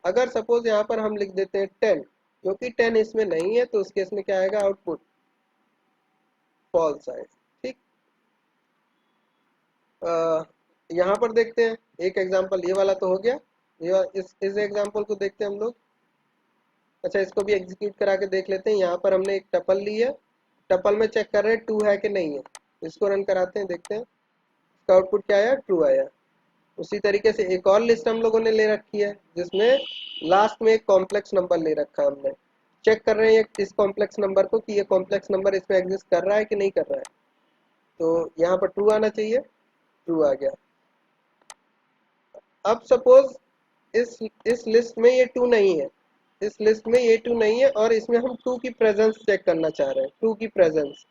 अगर सपोज यहाँ पर हम लिख देते हैं 10, क्योंकि 10 इसमें नहीं है, तो उस केस में क्या आएगा आउटपुट? फॉल्स आएगा। ठीक। यहाँ पर देखते हैं एक एग्जांपल, ये वाला तो हो गया। ये इस एग्जांपल को देखते हैं हम लोग। अच्छा, इसको भी एग्जीक्यूट करा के देख लेते हैं। यहाँ पर हमने एक टपल ली है, टपल में चेक कर रहे हैं टू है कि नहीं है। इसको रन कराते हैं, देखते हैं इसका आउटपुट क्या आया? ट्रू आया। उसी तरीके से एक और लिस्ट हम लोगों ने ले रखी है, जिसमें लास्ट में एक कॉम्प्लेक्स नंबर ले रखा है हमने। चेक कर रहे हैं इस कॉम्प्लेक्स नंबर को कि ये कॉम्प्लेक्स नंबर इसमें एग्जिस्ट कर रहा है कि नहीं कर रहा है। तो यहाँ पर ट्रू आना चाहिए, ट्रू आ गया। अब सपोज इस लिस्ट में ये टू नहीं है, इस लिस्ट में ये टू नहीं है, और इसमें हम टू की प्रेजेंस चेक करना चाह रहे हैं, टू की प्रेजेंस।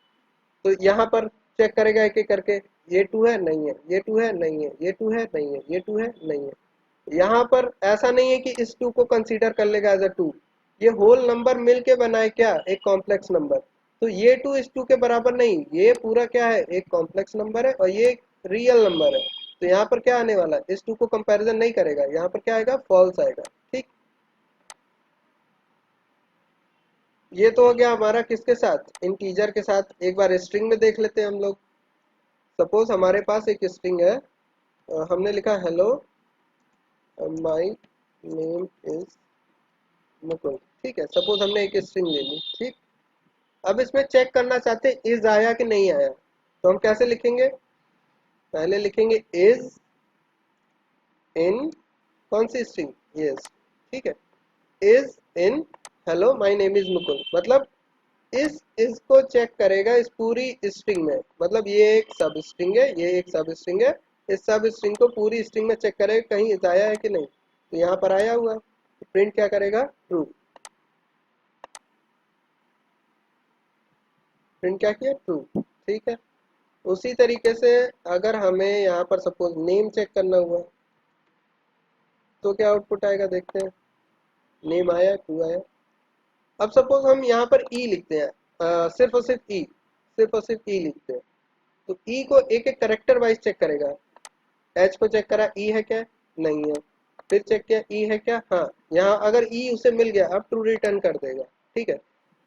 तो यहाँ पर चेक करेगा एक एक करके, ये टू है नहीं है, ये टू है नहीं है, ये टू है नहीं है, ये टू है नहीं है। यहाँ पर ऐसा नहीं है कि इस टू को कंसीडर कर लेगा एज अ टू, ये होल नंबर मिल के बनाए क्या एक कॉम्प्लेक्स नंबर। तो ये टू इस टू के बराबर नहीं, ये पूरा क्या है? एक कॉम्प्लेक्स नंबर है, और ये एक रियल नंबर है। तो यहाँ पर क्या आने वाला है? इस टू को कंपैरिजन नहीं करेगा, यहाँ पर क्या आएगा? फॉल्स आएगा। ठीक। ये तो हो गया हमारा किसके साथ? इंटीजर के साथ। एक बार स्ट्रिंग में देख लेते हैं हम लोग। सपोज हमारे पास एक स्ट्रिंग है, हमने लिखा hello my name is Mukul. ठीक है, सपोज हमने एक स्ट्रिंग ले ली। ठीक। अब इसमें चेक करना चाहते हैं इज आया कि नहीं आया, तो हम कैसे लिखेंगे? पहले लिखेंगे इज इन कौन सी स्ट्रिंग? यस। ठीक है। Is in hello my name is Mukul, मतलब इस इसको चेक करेगा इस पूरी स्ट्रिंग में। मतलब ये एक सब स्ट्रिंग है, ये एक सब स्ट्रिंग है, इस सब स्ट्रिंग को पूरी स्ट्रिंग में चेक करेगा कहीं इज आया है कि नहीं। तो यहाँ पर आया हुआ है, तो प्रिंट क्या करेगा? ट्रू। प्रिंट क्या किया? ट्रू। ठीक है। उसी तरीके से अगर हमें यहाँ पर सपोज नेम चेक करना हुआ, तो क्या आउटपुट आएगा देखते हैं। नेम आया, ट्रू आया। अब सपोज हम यहाँ पर ई लिखते हैं, सिर्फ और सिर्फ ई, सिर्फ और सिर्फ ई लिखते हैं, तो ई को एक एक करेक्टर वाइज चेक करेगा। एच को चेक करा, ई है क्या? नहीं है। फिर चेक किया, ई है क्या? हाँ। यहाँ अगर ई उसे मिल गया, अब ट्रू रिटर्न कर देगा। ठीक है।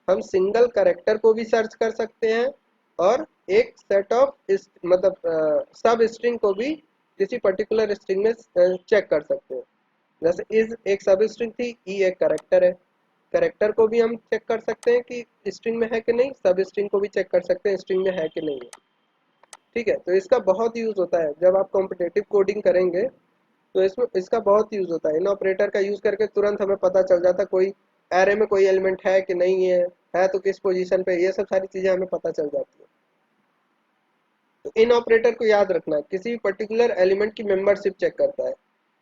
हम सिंगल करेक्टर को भी सर्च कर सकते हैं, और एक सेट ऑफ मतलब सब स्ट्रिंग को भी किसी पर्टिकुलर स्ट्रिंग में चेक कर सकते हैं। जैसे इज एक सब स्ट्रिंग थी, ई एक करेक्टर है, करेक्टर को भी हम चेक कर सकते हैं कि स्ट्रिंग में है कि नहीं, सब स्ट्रिंग को भी चेक कर सकते हैं स्ट्रिंग में है कि नहीं है। ठीक है। तो इसका बहुत यूज होता है जब आप कॉम्पिटेटिव कोडिंग करेंगे, तो इसमें इसका बहुत यूज होता है। इन ऑपरेटर का यूज करके तुरंत हमें पता चल जाता है कोई एरे में कोई एलिमेंट है कि नहीं है तो किस पोजीशन पे, ये सब सारी चीजें हमें पता चल जाती है। तो इन ऑपरेटर को याद रखना, किसी भी पर्टिकुलर एलिमेंट की मेंबरशिप चेक करता है।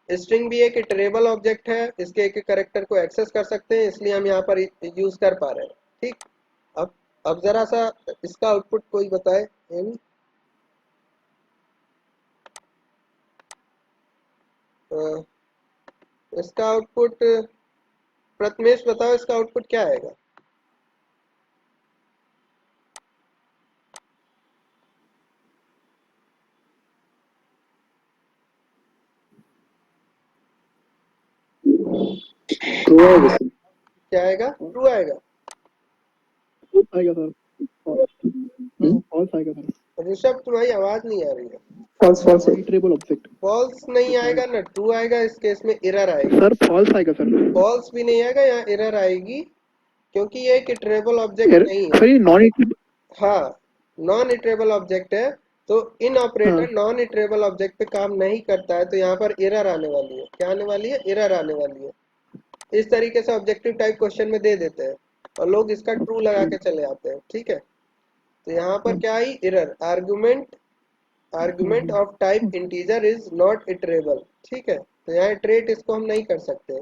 स्ट्रिंग भी एक इटरेबल ऑब्जेक्ट है, इसके एक एक करेक्टर को एक्सेस कर सकते हैं, इसलिए हम यहाँ पर यूज कर पा रहे हैं। ठीक। अब अब जरा सा इसका आउटपुट कोई बताए। अ, इसका आउटपुट प्रथमेश बताओ, इसका आउटपुट क्या आएगा? ट्रू आएगा सर। क्या आएगा? ट्रू आएगा। आएगा सर, फॉल्स आएगा सर। ऋषभ तुम्हारी आवाज नहीं आ रही है। फॉल्स फॉल्स है। इटरेबल ऑब्जेक्ट फॉल्स नहीं आएगा ना, ट्रू आएगा, इस केस में एरर आएगी। सर, फॉल्स आएगा सर। फॉल्स भी नहीं आएगा, यहाँ एरर आएगी, क्योंकि ये एक इटरेबल ऑब्जेक्ट नहीं है। सर, ये नॉन इटरेबल। हाँ, नॉन इटरेबल ऑब्जेक्ट है, तो इन ऑपरेटर नॉन इटरेबल ऑब्जेक्ट पे काम नहीं करता है, तो यहाँ पर एरर आने वाली है। क्या आने वाली है? एरर आने वाली है। इस तरीके से ऑब्जेक्टिव टाइप क्वेश्चन में दे देते हैं और लोग इसका ट्रू लगा के चले आते हैं। ठीक है, तो यहाँ पर क्या आई? Error. Argument of type integer is not iterable. ठीक है, तो यहाँ इटरेट इसको हम नहीं कर सकते।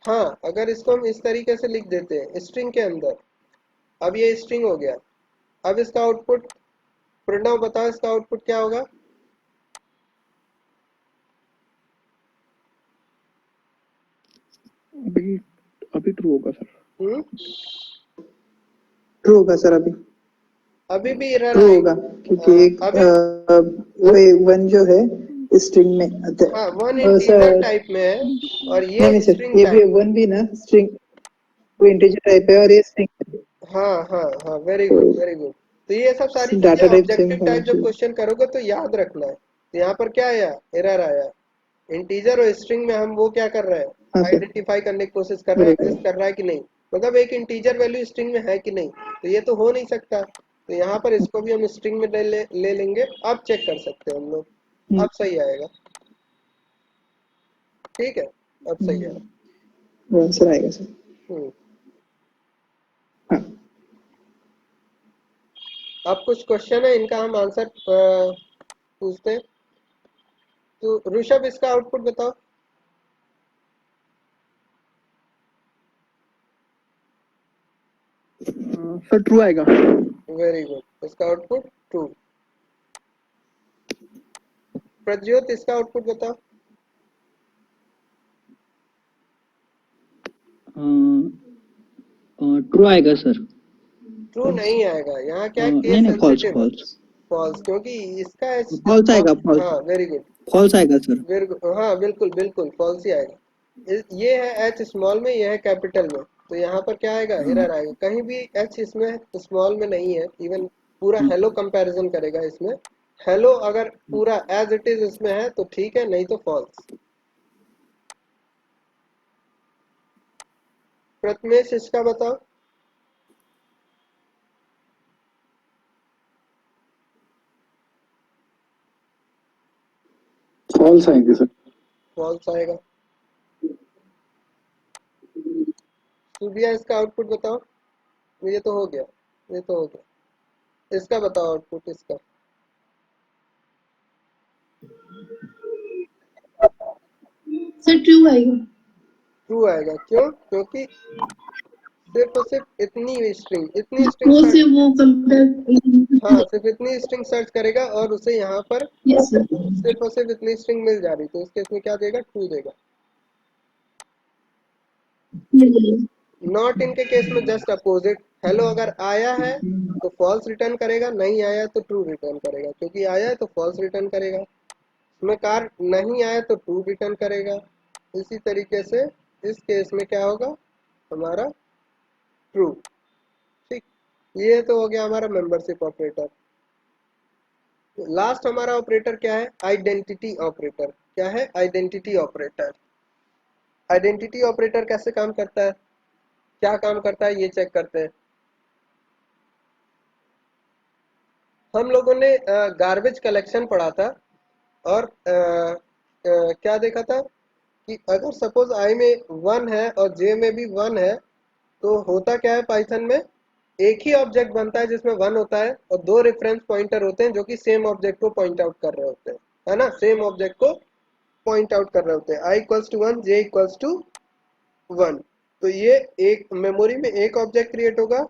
हाँ, अगर इसको हम इस तरीके से लिख देते हैं स्ट्रिंग के अंदर, अब ये स्ट्रिंग हो गया, अब इसका आउटपुट, प्रणव बताओ इसका आउटपुट क्या होगा? अभी अभी ट्रू होगा सर। हम्म, ट्रू होगा सर। अभी भी एरर ट्रू आएगी। होगा, क्योंकि एक अभी वो वन जो है स्ट्रिंग में हाँ, वन इंटीजर सर। टाइप में है और नहीं ये नहीं सर, स्ट्रिंग ये भी टाइप में। वन भी ना स्ट्रिंग, वो इंटीजर टाइप है और ये स्ट्रिंग है। हाँ हाँ हाँ, वेरी गुड तो वेरी गुड। तो ये सब सारी चीजें डाटा टाइप सेम ऑब्जेक्टिव होना टाइप जब चाहिए। क्वेश्चन करोगे तो याद रखना है। तो यहाँ पर क्या आया? एरर आया। इंटीजर और स्ट्रिंग में हम वो क्या कर रहे हैं? हाँ सर, आइडेंटिफाई करने की कोशिश कर रहे हैं, बरोबर एग्जिस्ट कर रहा है कि नहीं, मतलब एक इंटीजर वैल्यू स्ट्रिंग में है कि नहीं। तो ये तो हो नहीं सकता, तो यहाँ पर इसको भी हम स्ट्रिंग में ले लेंगे। अब चेक कर सकते हैं हम लोग, अब सही आएगा। ठीक है, अब सही आएगा। वो आंसर आएगा सर। हम्म। हाँ अब कुछ क्वेश्चन है, इनका हम आंसर पूछते हैं। तो ऋषभ इसका आउटपुट बताओ। सर, ट्रू आएगा। वेरी गुड, इसका आउटपुट ट्रू। प्रज्योत इसका आउटपुट बताओ। ट्रू आएगा सर। ट्रू नहीं आएगा, यहाँ क्या है? नहीं केस नहीं, फॉल्स सेंसिटिव है। फॉल्स। फॉल्स, क्योंकि इसका फॉल्स आएगा, फॉल्स। हाँ, वेरी गुड। फॉल्स आएगा सर। वेरी गुड, हाँ बिल्कुल बिल्कुल फॉल्स ही आएगा। ये है एच स्मॉल में, ये है कैपिटल में, तो यहाँ पर क्या आएगा? एरर आएगा। कहीं भी एच इसमें स्मॉल में नहीं है। इवन पूरा हेलो कंपैरिजन करेगा इसमें। हेलो अगर पूरा एज इट इज इसमें है तो ठीक है, नहीं तो फॉल्स। प्रथमेश इसका बताओ। फॉल्स आएंगे सर। फॉल्स आएगा। सुबिया इसका आउटपुट बताओ। ये तो हो गया, ये तो हो गया। इसका बताओ आउटपुट इसका। सर, ट्रू आएगा। ट्रू आएगा, क्यों? क्योंकि सिर्फ और सिर्फ इतनी स्ट्रिंग वो सर्च। से वो हाँ, कंपेयर। सिर्फ इतनी स्ट्रिंग सर्च करेगा और उसे यहाँ पर यस सर। सिर्फ और सिर्फ इतनी स्ट्रिंग मिल जा रही, तो इस केस में क्या देगा? ट्रू देगा। नॉट इन के केस में जस्ट अपोजिट। हेलो अगर आया है तो फॉल्स रिटर्न करेगा, नहीं आया तो ट्रू रिटर्न करेगा। क्योंकि आया है तो फॉल्स रिटर्न करेगा। इसमें कार नहीं आया तो ट्रू रिटर्न करेगा। इसी तरीके से इस केस में क्या होगा? हमारा ट्रू। ठीक, ये तो हो गया हमारा मेंबरशिप ऑपरेटर। लास्ट हमारा ऑपरेटर क्या है? Identity operator. क्या है? Identity operator. आइडेंटिटी ऑपरेटर कैसे काम करता है, क्या काम करता है, ये चेक करते हैं। हम लोगों ने गार्बेज कलेक्शन पढ़ा था और क्या देखा था कि अगर सपोज आई में 1 है और जे में भी 1 है, तो होता क्या है पाइथन में? एक ही ऑब्जेक्ट बनता है जिसमें 1 होता है और दो रेफरेंस पॉइंटर होते हैं जो कि सेम ऑब्जेक्ट को पॉइंट आउट कर रहे होते हैं, है ना? सेम ऑब्जेक्ट को पॉइंट आउट कर रहे होते हैं। I equals to 1, J equals to 1। तो ये एक मेमोरी में एक ऑब्जेक्ट क्रिएट होगा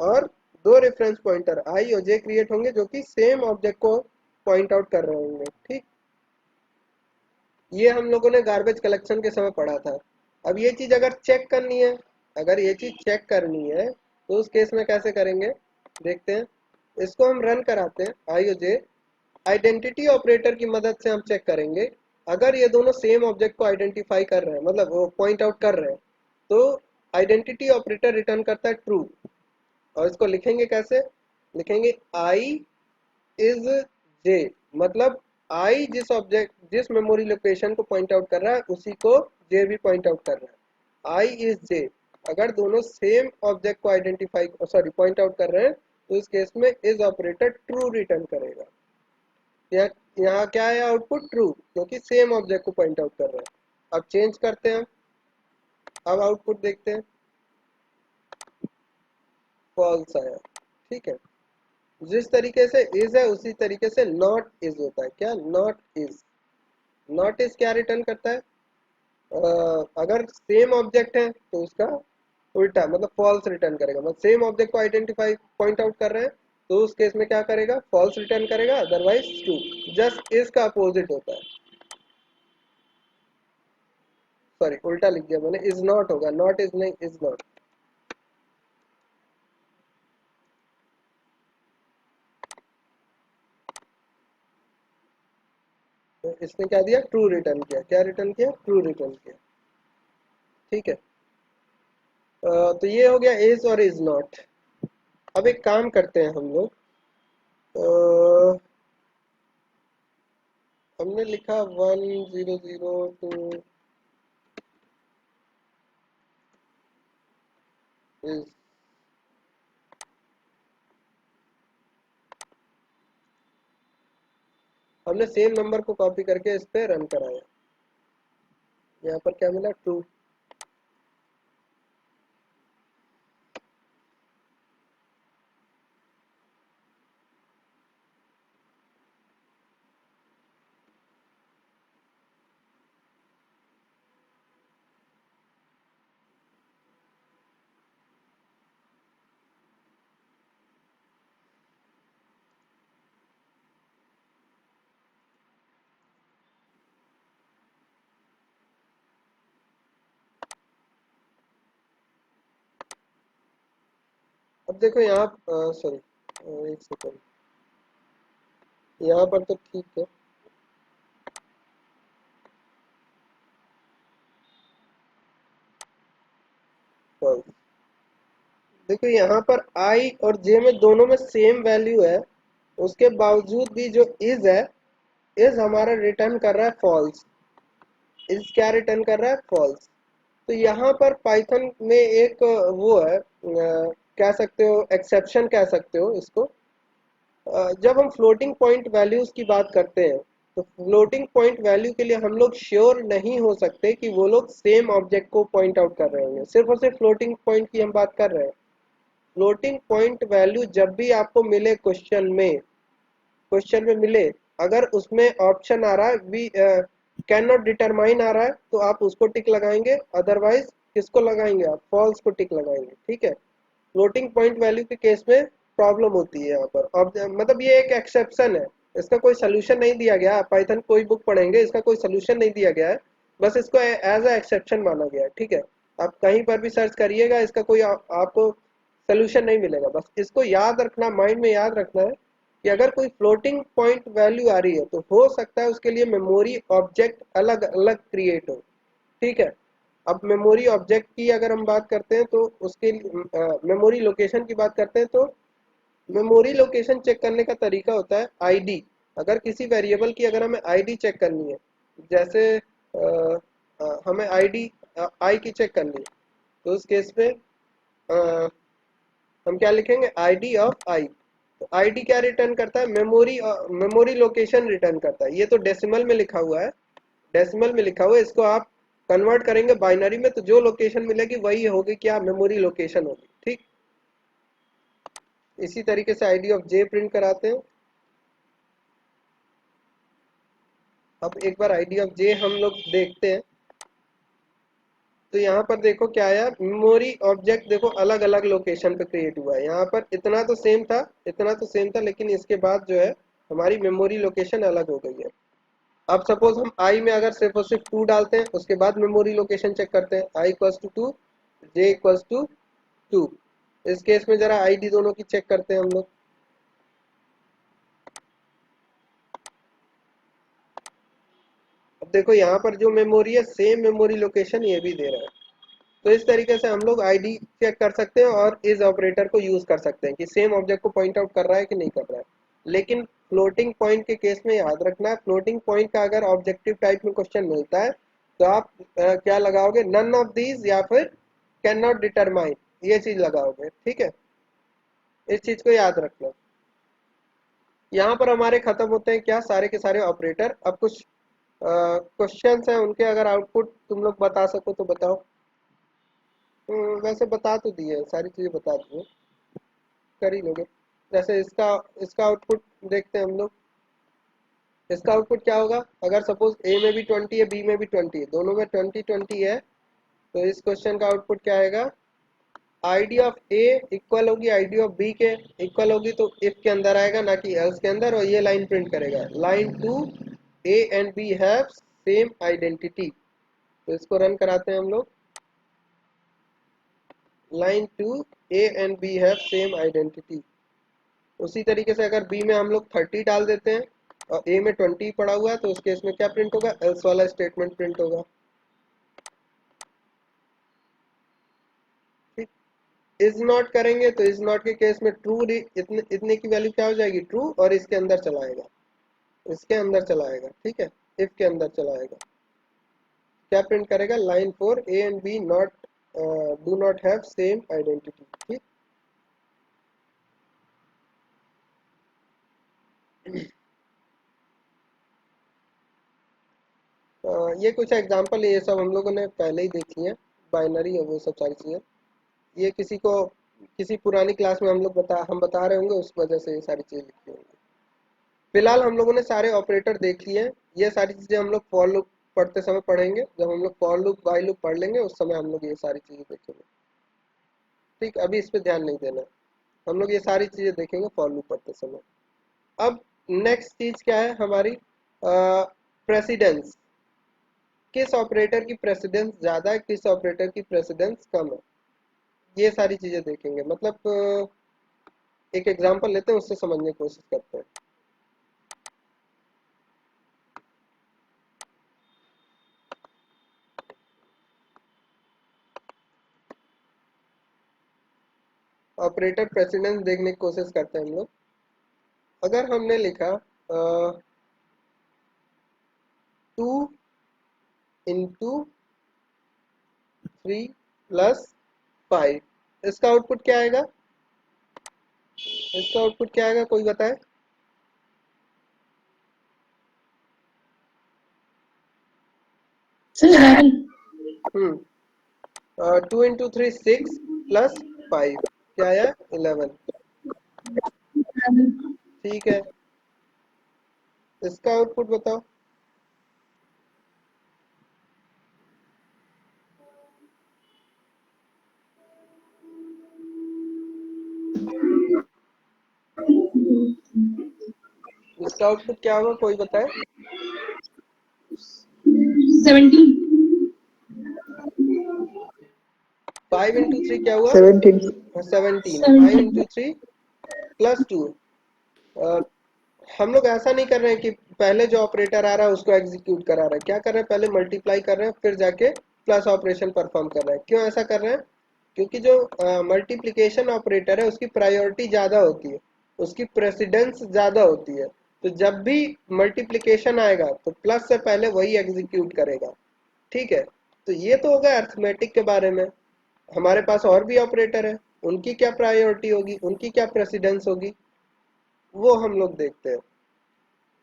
और दो रेफरेंस पॉइंटर आई और जे क्रिएट होंगे जो कि सेम ऑब्जेक्ट को पॉइंट आउट कर रहे होंगे। ठीक, ये हम लोगों ने गार्बेज कलेक्शन के समय पढ़ा था। अब ये चीज अगर चेक करनी है, अगर ये चीज चेक करनी है तो उस केस में कैसे करेंगे देखते हैं। इसको हम रन कराते हैं, आई और जे। आइडेंटिटी ऑपरेटर की मदद से हम चेक करेंगे। अगर ये दोनों सेम ऑब्जेक्ट को आइडेंटिफाई कर रहे हैं, मतलब वो पॉइंट आउट कर रहे हैं, तो आइडेंटिटी ऑपरेटर रिटर्न करता है ट्रू। और इसको लिखेंगे कैसे? लिखेंगे आई इज जे, मतलब आई जिस मेमोरी लोकेशन को पॉइंट आउट कर रहा है उसी को जे भी पॉइंट आउट कर रहा है। आई इज जे, अगर दोनों सेम ऑब्जेक्ट को आइडेंटिफाई सॉरी पॉइंट आउट कर रहे हैं तो इस केस में इज ऑपरेटर ट्रू रिटर्न करेगा। यहाँ यहाँ क्या है आउटपुट? ट्रू, क्योंकि सेम ऑब्जेक्ट को पॉइंट आउट कर रहे हैं। अब चेंज करते हैं, अब आउटपुट देखते हैं, फॉल्स आया। ठीक है, जिस तरीके से इज है उसी तरीके से नॉट इज होता है। क्या? Not is. नॉट इज क्या रिटर्न करता है? अगर सेम ऑब्जेक्ट है तो उसका उल्टा, मतलब फॉल्स रिटर्न करेगा। मतलब सेम ऑब्जेक्ट को आइडेंटिफाई पॉइंट आउट कर रहे हैं तो उस केस में क्या करेगा? फॉल्स रिटर्न करेगा, अदरवाइज ट्रू। जस्ट इज का अपोजिट होता है, सॉरी उल्टा लिख दिया मैंने, इज नॉट होगा, नॉट इज नहीं, इज नॉट। तो इसने क्या दिया? ट्रू रिटर्न किया। क्या रिटर्न किया? ट्रू रिटर्न किया। ठीक है, तो ये हो गया इज और इज नॉट। अब एक काम करते हैं हम लोग, हमने लिखा 1002 इज, हमने सेम नंबर को कॉपी करके इस पे रन कराया। यहाँ पर क्या मिला? ट्रू। अब देखो यहाँ, सॉरी एक सेकंड, यहाँ पर तो ठीक है। false। देखो यहाँ पर आई और जे में दोनों में सेम वैल्यू है, उसके बावजूद भी जो इज है, इज हमारा रिटर्न कर रहा है फॉल्स। इज क्या रिटर्न कर रहा है? फॉल्स। तो यहाँ पर पाइथन में एक वो है, कह सकते हो एक्सेप्शन कह सकते हो इसको। जब हम फ्लोटिंग पॉइंट वैल्यूज की बात करते हैं तो फ्लोटिंग पॉइंट वैल्यू के लिए हम लोग श्योर नहीं हो सकते कि वो लोग सेम ऑब्जेक्ट को पॉइंट आउट कर रहे होंगे। सिर्फ और सिर्फ फ्लोटिंग पॉइंट की हम बात कर रहे हैं। फ्लोटिंग पॉइंट वैल्यू जब भी आपको मिले क्वेश्चन में मिले, अगर उसमें ऑप्शन आ रहा है वी कैन नॉट डिटरमाइन आ रहा है तो आप उसको टिक लगाएंगे, अदरवाइज किसको लगाएंगे? आप फॉल्स को टिक लगाएंगे। ठीक है, फ्लोटिंग पॉइंट वैल्यू के केस में प्रॉब्लम होती है यहाँ पर। अब मतलब ये एक एक्सेप्शन है, इसका कोई सोल्यूशन नहीं दिया गया। आप पाइथन कोई बुक पढ़ेंगे, इसका कोई सोल्यूशन नहीं दिया गया है, बस इसको एज अ एक्सेप्शन माना गया है। ठीक है, आप कहीं पर भी सर्च करिएगा, इसका कोई आपको सोल्यूशन नहीं मिलेगा। बस इसको याद रखना, माइंड में याद रखना है कि अगर कोई फ्लोटिंग पॉइंट वैल्यू आ रही है तो हो सकता है उसके लिए मेमोरी ऑब्जेक्ट अलग अलग क्रिएट हो। ठीक है, अब मेमोरी ऑब्जेक्ट की अगर हम बात करते हैं तो उसके मेमोरी लोकेशन की बात करते हैं तो मेमोरी लोकेशन चेक करने का तरीका होता है आईडी। अगर किसी वेरिएबल की अगर हमें आईडी चेक करनी है, जैसे हमें आईडी आई की चेक करनी है, तो उस केस में अ, हम क्या लिखेंगे? आईडी ऑफ आई। तो आईडी क्या रिटर्न करता है? मेमोरी लोकेशन रिटर्न करता है। ये तो डेसिमल में लिखा हुआ है, डेसिमल में लिखा हुआ है, इसको आप कन्वर्ट करेंगे बाइनरी में तो जो लोकेशन मिलेगी वही होगी, क्या? मेमोरी लोकेशन होगी। ठीक, इसी तरीके से आईडी ऑफ जे प्रिंट कराते हैं। अब एक बार आईडी ऑफ जे हम लोग देखते हैं तो यहाँ पर देखो क्या आया, मेमोरी ऑब्जेक्ट देखो अलग अलग लोकेशन पे क्रिएट हुआ है। यहाँ पर इतना तो सेम था, इतना तो सेम था, लेकिन इसके बाद जो है हमारी मेमोरी लोकेशन अलग हो गई है। अब सपोज हम आई में अगर सिर्फ और सिर्फ 2 डालते हैं, उसके बाद मेमोरी लोकेशन चेक करते हैं, I equals to 2, J equals to 2। इस केस में जरा आईडी दोनों की चेक करते हैं हम लोग। अब देखो यहाँ पर जो मेमोरी है सेम मेमोरी लोकेशन ये भी दे रहा है। तो इस तरीके से हम लोग आईडी चेक कर सकते हैं और इस ऑपरेटर को यूज कर सकते हैं कि सेम ऑब्जेक्ट को पॉइंट आउट कर रहा है कि नहीं कर रहा है। लेकिन फ्लोटिंग पॉइंट के केस में याद रखना है, फ्लोटिंग पॉइंट का अगर ऑब्जेक्टिव टाइप में क्वेश्चन मिलता है तो आप क्या लगाओगे, नन ऑफ दीज या फिर कैन नॉट डिटरमाइन, ये चीज लगाओगे। ठीक है, इस चीज को याद रखना। यहाँ पर हमारे खत्म होते हैं क्या, सारे के सारे ऑपरेटर। अब कुछ क्वेश्चंस हैं, उनके अगर आउटपुट तुम लोग बता सको तो बताओ। वैसे बता तो दिए, सारी चीजें बता दी हैं, कर ही लोगे। जैसे इसका इसका आउटपुट देखते हैं हम लोग। इसका आउटपुट क्या होगा, अगर सपोज ए में भी 20 है बी में भी 20 है, दोनों में 20 है, तो इस क्वेश्चन का आउटपुट क्या आएगा, आईडी ऑफ ए इक्वल होगी आईडी ऑफ बी के, इक्वल होगी तो इफ के अंदर आएगा ना कि एल्स के अंदर, और ये लाइन प्रिंट करेगा, line 2 A and B have same identity. तो इसको रन कराते हैं हम लोग। Line 2 A and B have same identity. उसी तरीके से अगर बी में हम लोग 30 डाल देते हैं और ए में 20 पड़ा हुआ है, तो उस केस में क्या प्रिंट होगा, एल्स वाला स्टेटमेंट प्रिंट होगा। ठीक, इज नॉट करेंगे तो इज नॉट के केस में ट्रू, इतने इतने की वैल्यू क्या हो जाएगी, ट्रू, और इसके अंदर चलाएगा, इसके अंदर चलाएगा। ठीक है, इफ के अंदर चलाएगा, क्या प्रिंट करेगा, line 4 A and B not do not have same identity. ठीक, ये कुछ एग्जांपल, ये सब हम लोगों ने पहले ही देख लिए, बाइनरी और वो सब सारी चीज़ें। ये किसी को किसी पुरानी क्लास में हम बता रहे होंगे, उस वजह से ये सारी चीज़ें लिखी होंगी। फिलहाल हम लोगों ने सारे ऑपरेटर देख लिए हैं। ये सारी चीज़ें हम लोग फॉर लूप पढ़ते समय पढ़ेंगे, जब हम लोग फॉर लूप वाइल लूप पढ़ लेंगे उस समय हम लोग ये सारी चीज़ें देखेंगे। ठीक, अभी इस पे ध्यान नहीं देना, हम लोग ये सारी चीज़ें देखेंगे फॉर लूप पढ़ते समय। अब नेक्स्ट चीज़ क्या है हमारी, प्रेसिडेंस। किस ऑपरेटर की प्रेसिडेंस ज़्यादा है, किस ऑपरेटर की प्रेसिडेंस कम है, ये सारी चीज़ें देखेंगे। मतलब एक एग्जांपल लेते हैं, उससे समझने की कोशिश करते हैं। ऑपरेटर प्रेसिडेंस देखने की कोशिश करते हैं हम लोग। अगर हमने लिखा 2 इंटू 3 प्लस 5, इसका आउटपुट क्या आएगा, इसका आउटपुट क्या आएगा, कोई बताए। 2 इंटू 3 6 प्लस 5 क्या आया, 11। ठीक है, इसका आउटपुट बताओ। इसका आउटपुट क्या होगा, कोई बताए। 17। 5 इंटू 3 क्या हुआ, 17। 17। 5 इंटू 3 प्लस 2। हम लोग ऐसा नहीं कर रहे हैं कि पहले जो ऑपरेटर आ रहा है उसको एग्जीक्यूट करा रहे हैं, क्या कर रहे हैं, पहले मल्टीप्लाई कर रहे हैं फिर जाके प्लस ऑपरेशन परफॉर्म कर रहे हैं। क्यों ऐसा कर रहे हैं, क्योंकि जो मल्टीप्लिकेशन ऑपरेटर है उसकी प्रायोरिटी ज़्यादा होती है, उसकी प्रेसिडेंस ज़्यादा होती है। तो जब भी मल्टीप्लिकेशन आएगा तो प्लस से पहले वही एग्जीक्यूट करेगा। ठीक है, तो ये तो होगा अर्थमेटिक के बारे में। हमारे पास और भी ऑपरेटर है, उनकी क्या प्रायोरिटी होगी, उनकी क्या प्रेसिडेंस होगी, वो हम लोग देखते हैं।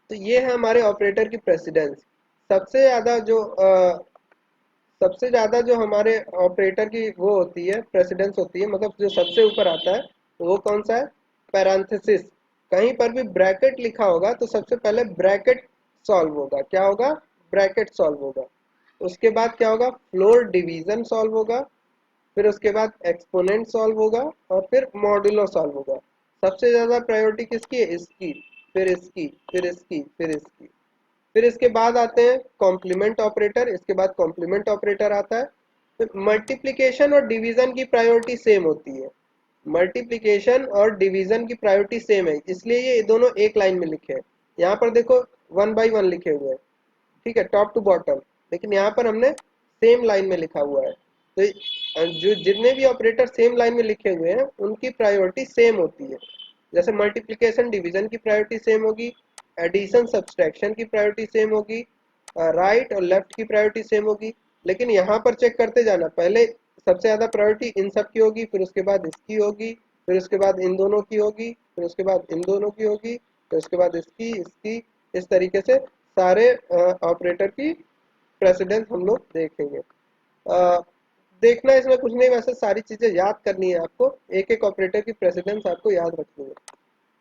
तो ये है हमारे ऑपरेटर की प्रेसिडेंस। सबसे ज़्यादा जो सबसे ज़्यादा जो हमारे ऑपरेटर की वो होती है, प्रेसिडेंस होती है, मतलब जो सबसे ऊपर आता है, वो कौन सा है, पैरेंथेसिस। कहीं पर भी ब्रैकेट लिखा होगा तो सबसे पहले ब्रैकेट सॉल्व होगा, क्या होगा, ब्रैकेट सॉल्व होगा। उसके बाद क्या होगा, फ्लोर डिवीजन सॉल्व होगा, फिर उसके बाद एक्सपोनेंट सॉल्व होगा, और फिर मॉड्यूलो सॉल्व होगा। सबसे ज़्यादा प्रायोरिटी किसकी है, इसकी, फिर इसकी, फिर इसकी, फिर इसकी। फिर इसके बाद आते हैं कॉम्प्लीमेंट ऑपरेटर, इसके बाद कॉम्प्लीमेंट ऑपरेटर आता है। फिर मल्टीप्लिकेशन और डिवीजन की प्रायोरिटी सेम होती है, मल्टीप्लिकेशन और डिवीजन की प्रायोरिटी सेम है, इसलिए ये दोनों एक लाइन में लिखे हैं। यहाँ पर देखो 1 बाई 1 लिखे हुए हैं, ठीक है, टॉप टू बॉटम, लेकिन यहाँ पर हमने सेम लाइन में लिखा हुआ है। तो तो जो जितने भी ऑपरेटर सेम लाइन में लिखे हुए हैं उनकी प्रायोरिटी सेम होती है। जैसे मल्टीप्लिकेशन डिवीजन की प्रायोरिटी सेम होगी, एडिशन सब्सट्रैक्शन की प्रायोरिटी सेम होगी, राइट और लेफ्ट की प्रायोरिटी सेम होगी। लेकिन यहाँ पर चेक करते जाना, पहले सबसे ज़्यादा प्रायोरिटी इन सब की होगी, फिर उसके बाद इसकी होगी, फिर उसके बाद इन दोनों की होगी, फिर उसके बाद इन दोनों की होगी, फिर उसके बाद इसकी इसकी, इस तरीके से सारे ऑपरेटर की प्रेसिडेंस हम लोग देखेंगे। देखना इसमें कुछ नहीं, वैसे सारी चीज़ें याद करनी है आपको, एक एक ऑपरेटर की प्रेसिडेंस आपको याद रखनी है।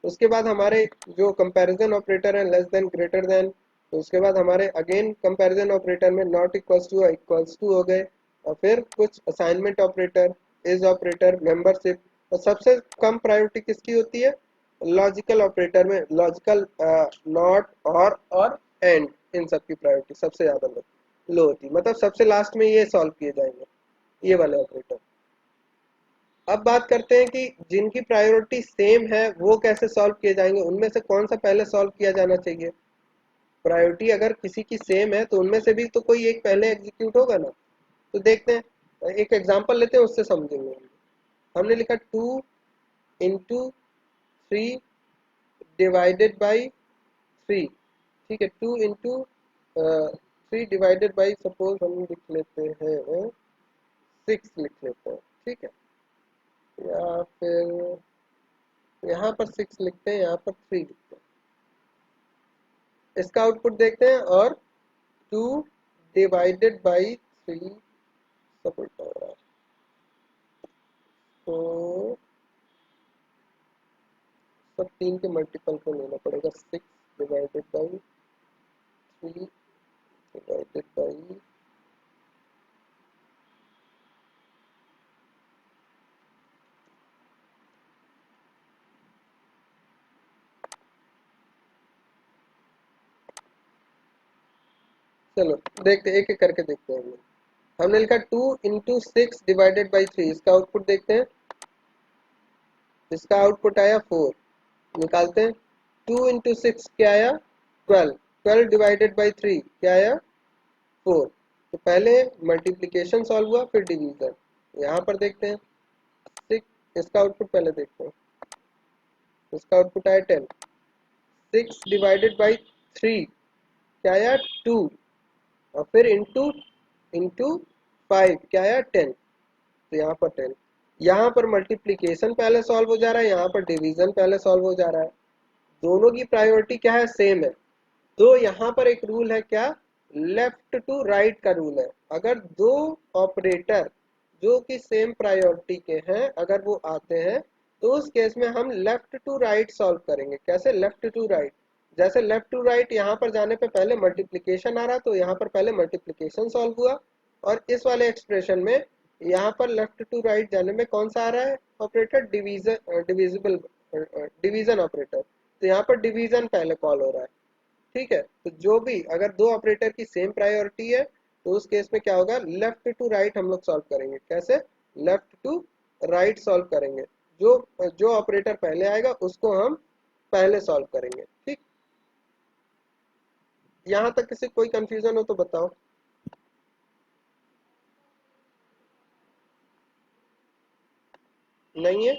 उसके बाद हमारे जो कंपैरिजन ऑपरेटर है, लेस देन ग्रेटर देन, तो उसके बाद हमारे अगेन कंपैरिजन ऑपरेटर में not equals to equals to हो गए, और फिर कुछ assignment operator, is operator, membership. और सबसे कम प्रायोरिटी किसकी होती है? लॉजिकल ऑपरेटर में लॉजिकल नॉट और एंड, इन सब की प्रायोरिटी सबसे ज़्यादा लो होती है, मतलब सबसे लास्ट में ये सॉल्व किए जाएंगे, ये वाले ऑपरेटर। अब बात करते हैं कि जिनकी प्रायोरिटी सेम है वो कैसे सॉल्व किए जाएंगे, उनमें से कौन सा पहले सॉल्व किया जाना चाहिए। प्रायोरिटी अगर किसी की सेम है तो उनमें से भी तो कोई एक पहले एग्जीक्यूट होगा ना। तो देखते हैं, एक एग्जांपल लेते हैं, उससे समझेंगे। हमने लिखा 2 into 3 डिवाइडेड बाई 3। ठीक है, 2 into 3 डिवाइडेड बाई, सपोज हम लिख लेते हैं 6 लिख लेते हैं। ठीक है, या फिर यहाँ पर 6 लिखते हैं, यहाँ पर 3 लिखते हैं। इसका आउटपुट देखते हैं, और 2 डिवाइडेड बाई 3 सब उल्टा हो रहा है, तो सब 3 के मल्टीपल को लेना पड़ेगा। 6 डिवाइडेड बाई 3 डिवाइडेड बाई, चलो देखते एक एक करके देखते हैं। हमने लिखा 2 into 6 डिवाइडेड बाई 3, इसका आउटपुट देखते हैं। इसका आउटपुट आया 4, निकालते हैं। 2 into 6 क्या आया? 12। 12 डिवाइडेड बाई 3 क्या आया? 4। तो पहले मल्टीप्लिकेशन सॉल्व हुआ, फिर डिवीजन। यहाँ पर देखते हैं 6, इसका आउटपुट पहले देखते हैं। इसका आउटपुट आया 10। 6 डिवाइडेड बाई 3 क्या आया? 2, और फिर इंटू इंटू 5 क्या आया? 10। तो यहाँ पर 10, यहाँ पर मल्टीप्लिकेशन पहले सॉल्व हो जा रहा है, यहाँ पर डिवीजन पहले सॉल्व हो जा रहा है। दोनों की प्रायोरिटी क्या है? सेम है। तो यहाँ पर एक रूल है, क्या? लेफ्ट टू राइट का रूल है। अगर दो ऑपरेटर जो कि सेम प्रायोरिटी के हैं अगर वो आते हैं, तो उस केस में हम लेफ्ट टू राइट सॉल्व करेंगे। कैसे लेफ्ट टू राइट? जैसे लेफ्ट टू राइट, यहाँ पर जाने पे पहले मल्टीप्लिकेशन आ रहा, तो यहाँ पर पहले मल्टीप्लिकेशन सॉल्व हुआ, और इस वाले एक्सप्रेशन में यहाँ पर लेफ्ट टू राइट जाने में कौन सा आ रहा है operator? Division, divisible, division operator. तो यहाँ पर डिवीजन पहले कॉल हो रहा है। ठीक है, तो जो भी अगर दो ऑपरेटर की सेम प्रायोरिटी है, तो उस केस में क्या होगा? लेफ्ट टू राइट हम लोग सॉल्व करेंगे। कैसे? लेफ्ट टू राइट सॉल्व करेंगे। जो जो ऑपरेटर पहले आएगा उसको हम पहले सॉल्व करेंगे। ठीक, यहाँ तक किसी कोई कंफ्यूजन हो तो बताओ। नहीं है?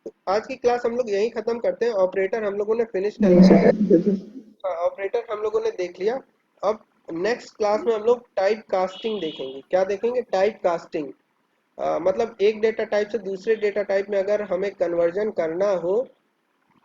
तो आज की क्लास हम लोग यहीं खत्म करते हैं। ऑपरेटर हम लोगों ने फिनिश कर नहीं लिया। सर। हाँ, ऑपरेटर हम लोगों ने देख लिया। अब नेक्स्ट क्लास में हम लोग टाइप कास्टिंग देखेंगे। क्या देखेंगे? Type casting. मतलब एक डेटा टाइप से दूसरे डेटा टाइप में अगर हमें कन्वर्जन करना हो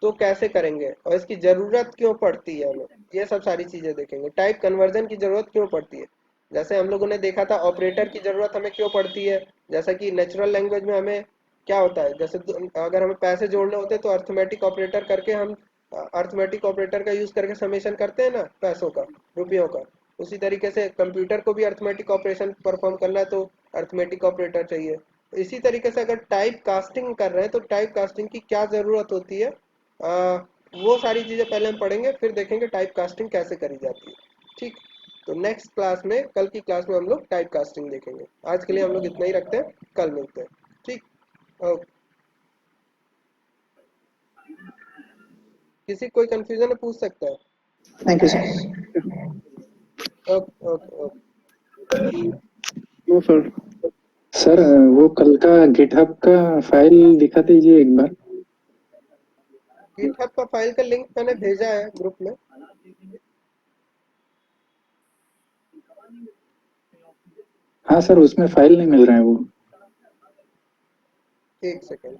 तो कैसे करेंगे, और इसकी ज़रूरत क्यों पड़ती है हमें, ये सब सारी चीज़ें देखेंगे। टाइप कन्वर्जन की ज़रूरत क्यों पड़ती है, जैसे हम लोगों ने देखा था ऑपरेटर की ज़रूरत हमें क्यों पड़ती है। जैसा कि नेचुरल लैंग्वेज में हमें क्या होता है, जैसे अगर हमें पैसे जोड़ने होते हैं तो अर्थमेटिक ऑपरेटर करके हम अर्थमेटिक ऑपरेटर का यूज़ करके समेशन करते हैं ना पैसों का, रुपयों का। उसी तरीके से कंप्यूटर को भी अर्थमेटिक ऑपरेशन परफॉर्म करना है तो अर्थमेटिक ऑपरेटर चाहिए। तो इसी तरीके से अगर टाइप कास्टिंग कर रहे हैं तो टाइप कास्टिंग की क्या ज़रूरत होती है, वो सारी चीज़ें पहले हम पढ़ेंगे, फिर देखेंगे टाइप कास्टिंग कैसे करी जाती है। ठीक, तो नेक्स्ट क्लास में, कल की क्लास में हम लोग टाइप कास्टिंग देखेंगे। आज के लिए हम लोग इतना ही रखते हैं, कल मिलते हैं। ठीक, ओके। किसी कोई कंफ्यूजन है पूछ सकता है। Thank you sir. Okay okay okay. No sir. Sir sir वो कल का गिटहब का फाइल दिखा दीजिए एक बार। गिटहब का फाइल का लिंक मैंने भेजा है ग्रुप में। हाँ सर, उसमें फाइल नहीं मिल रहा है वो। एक सेकेंड।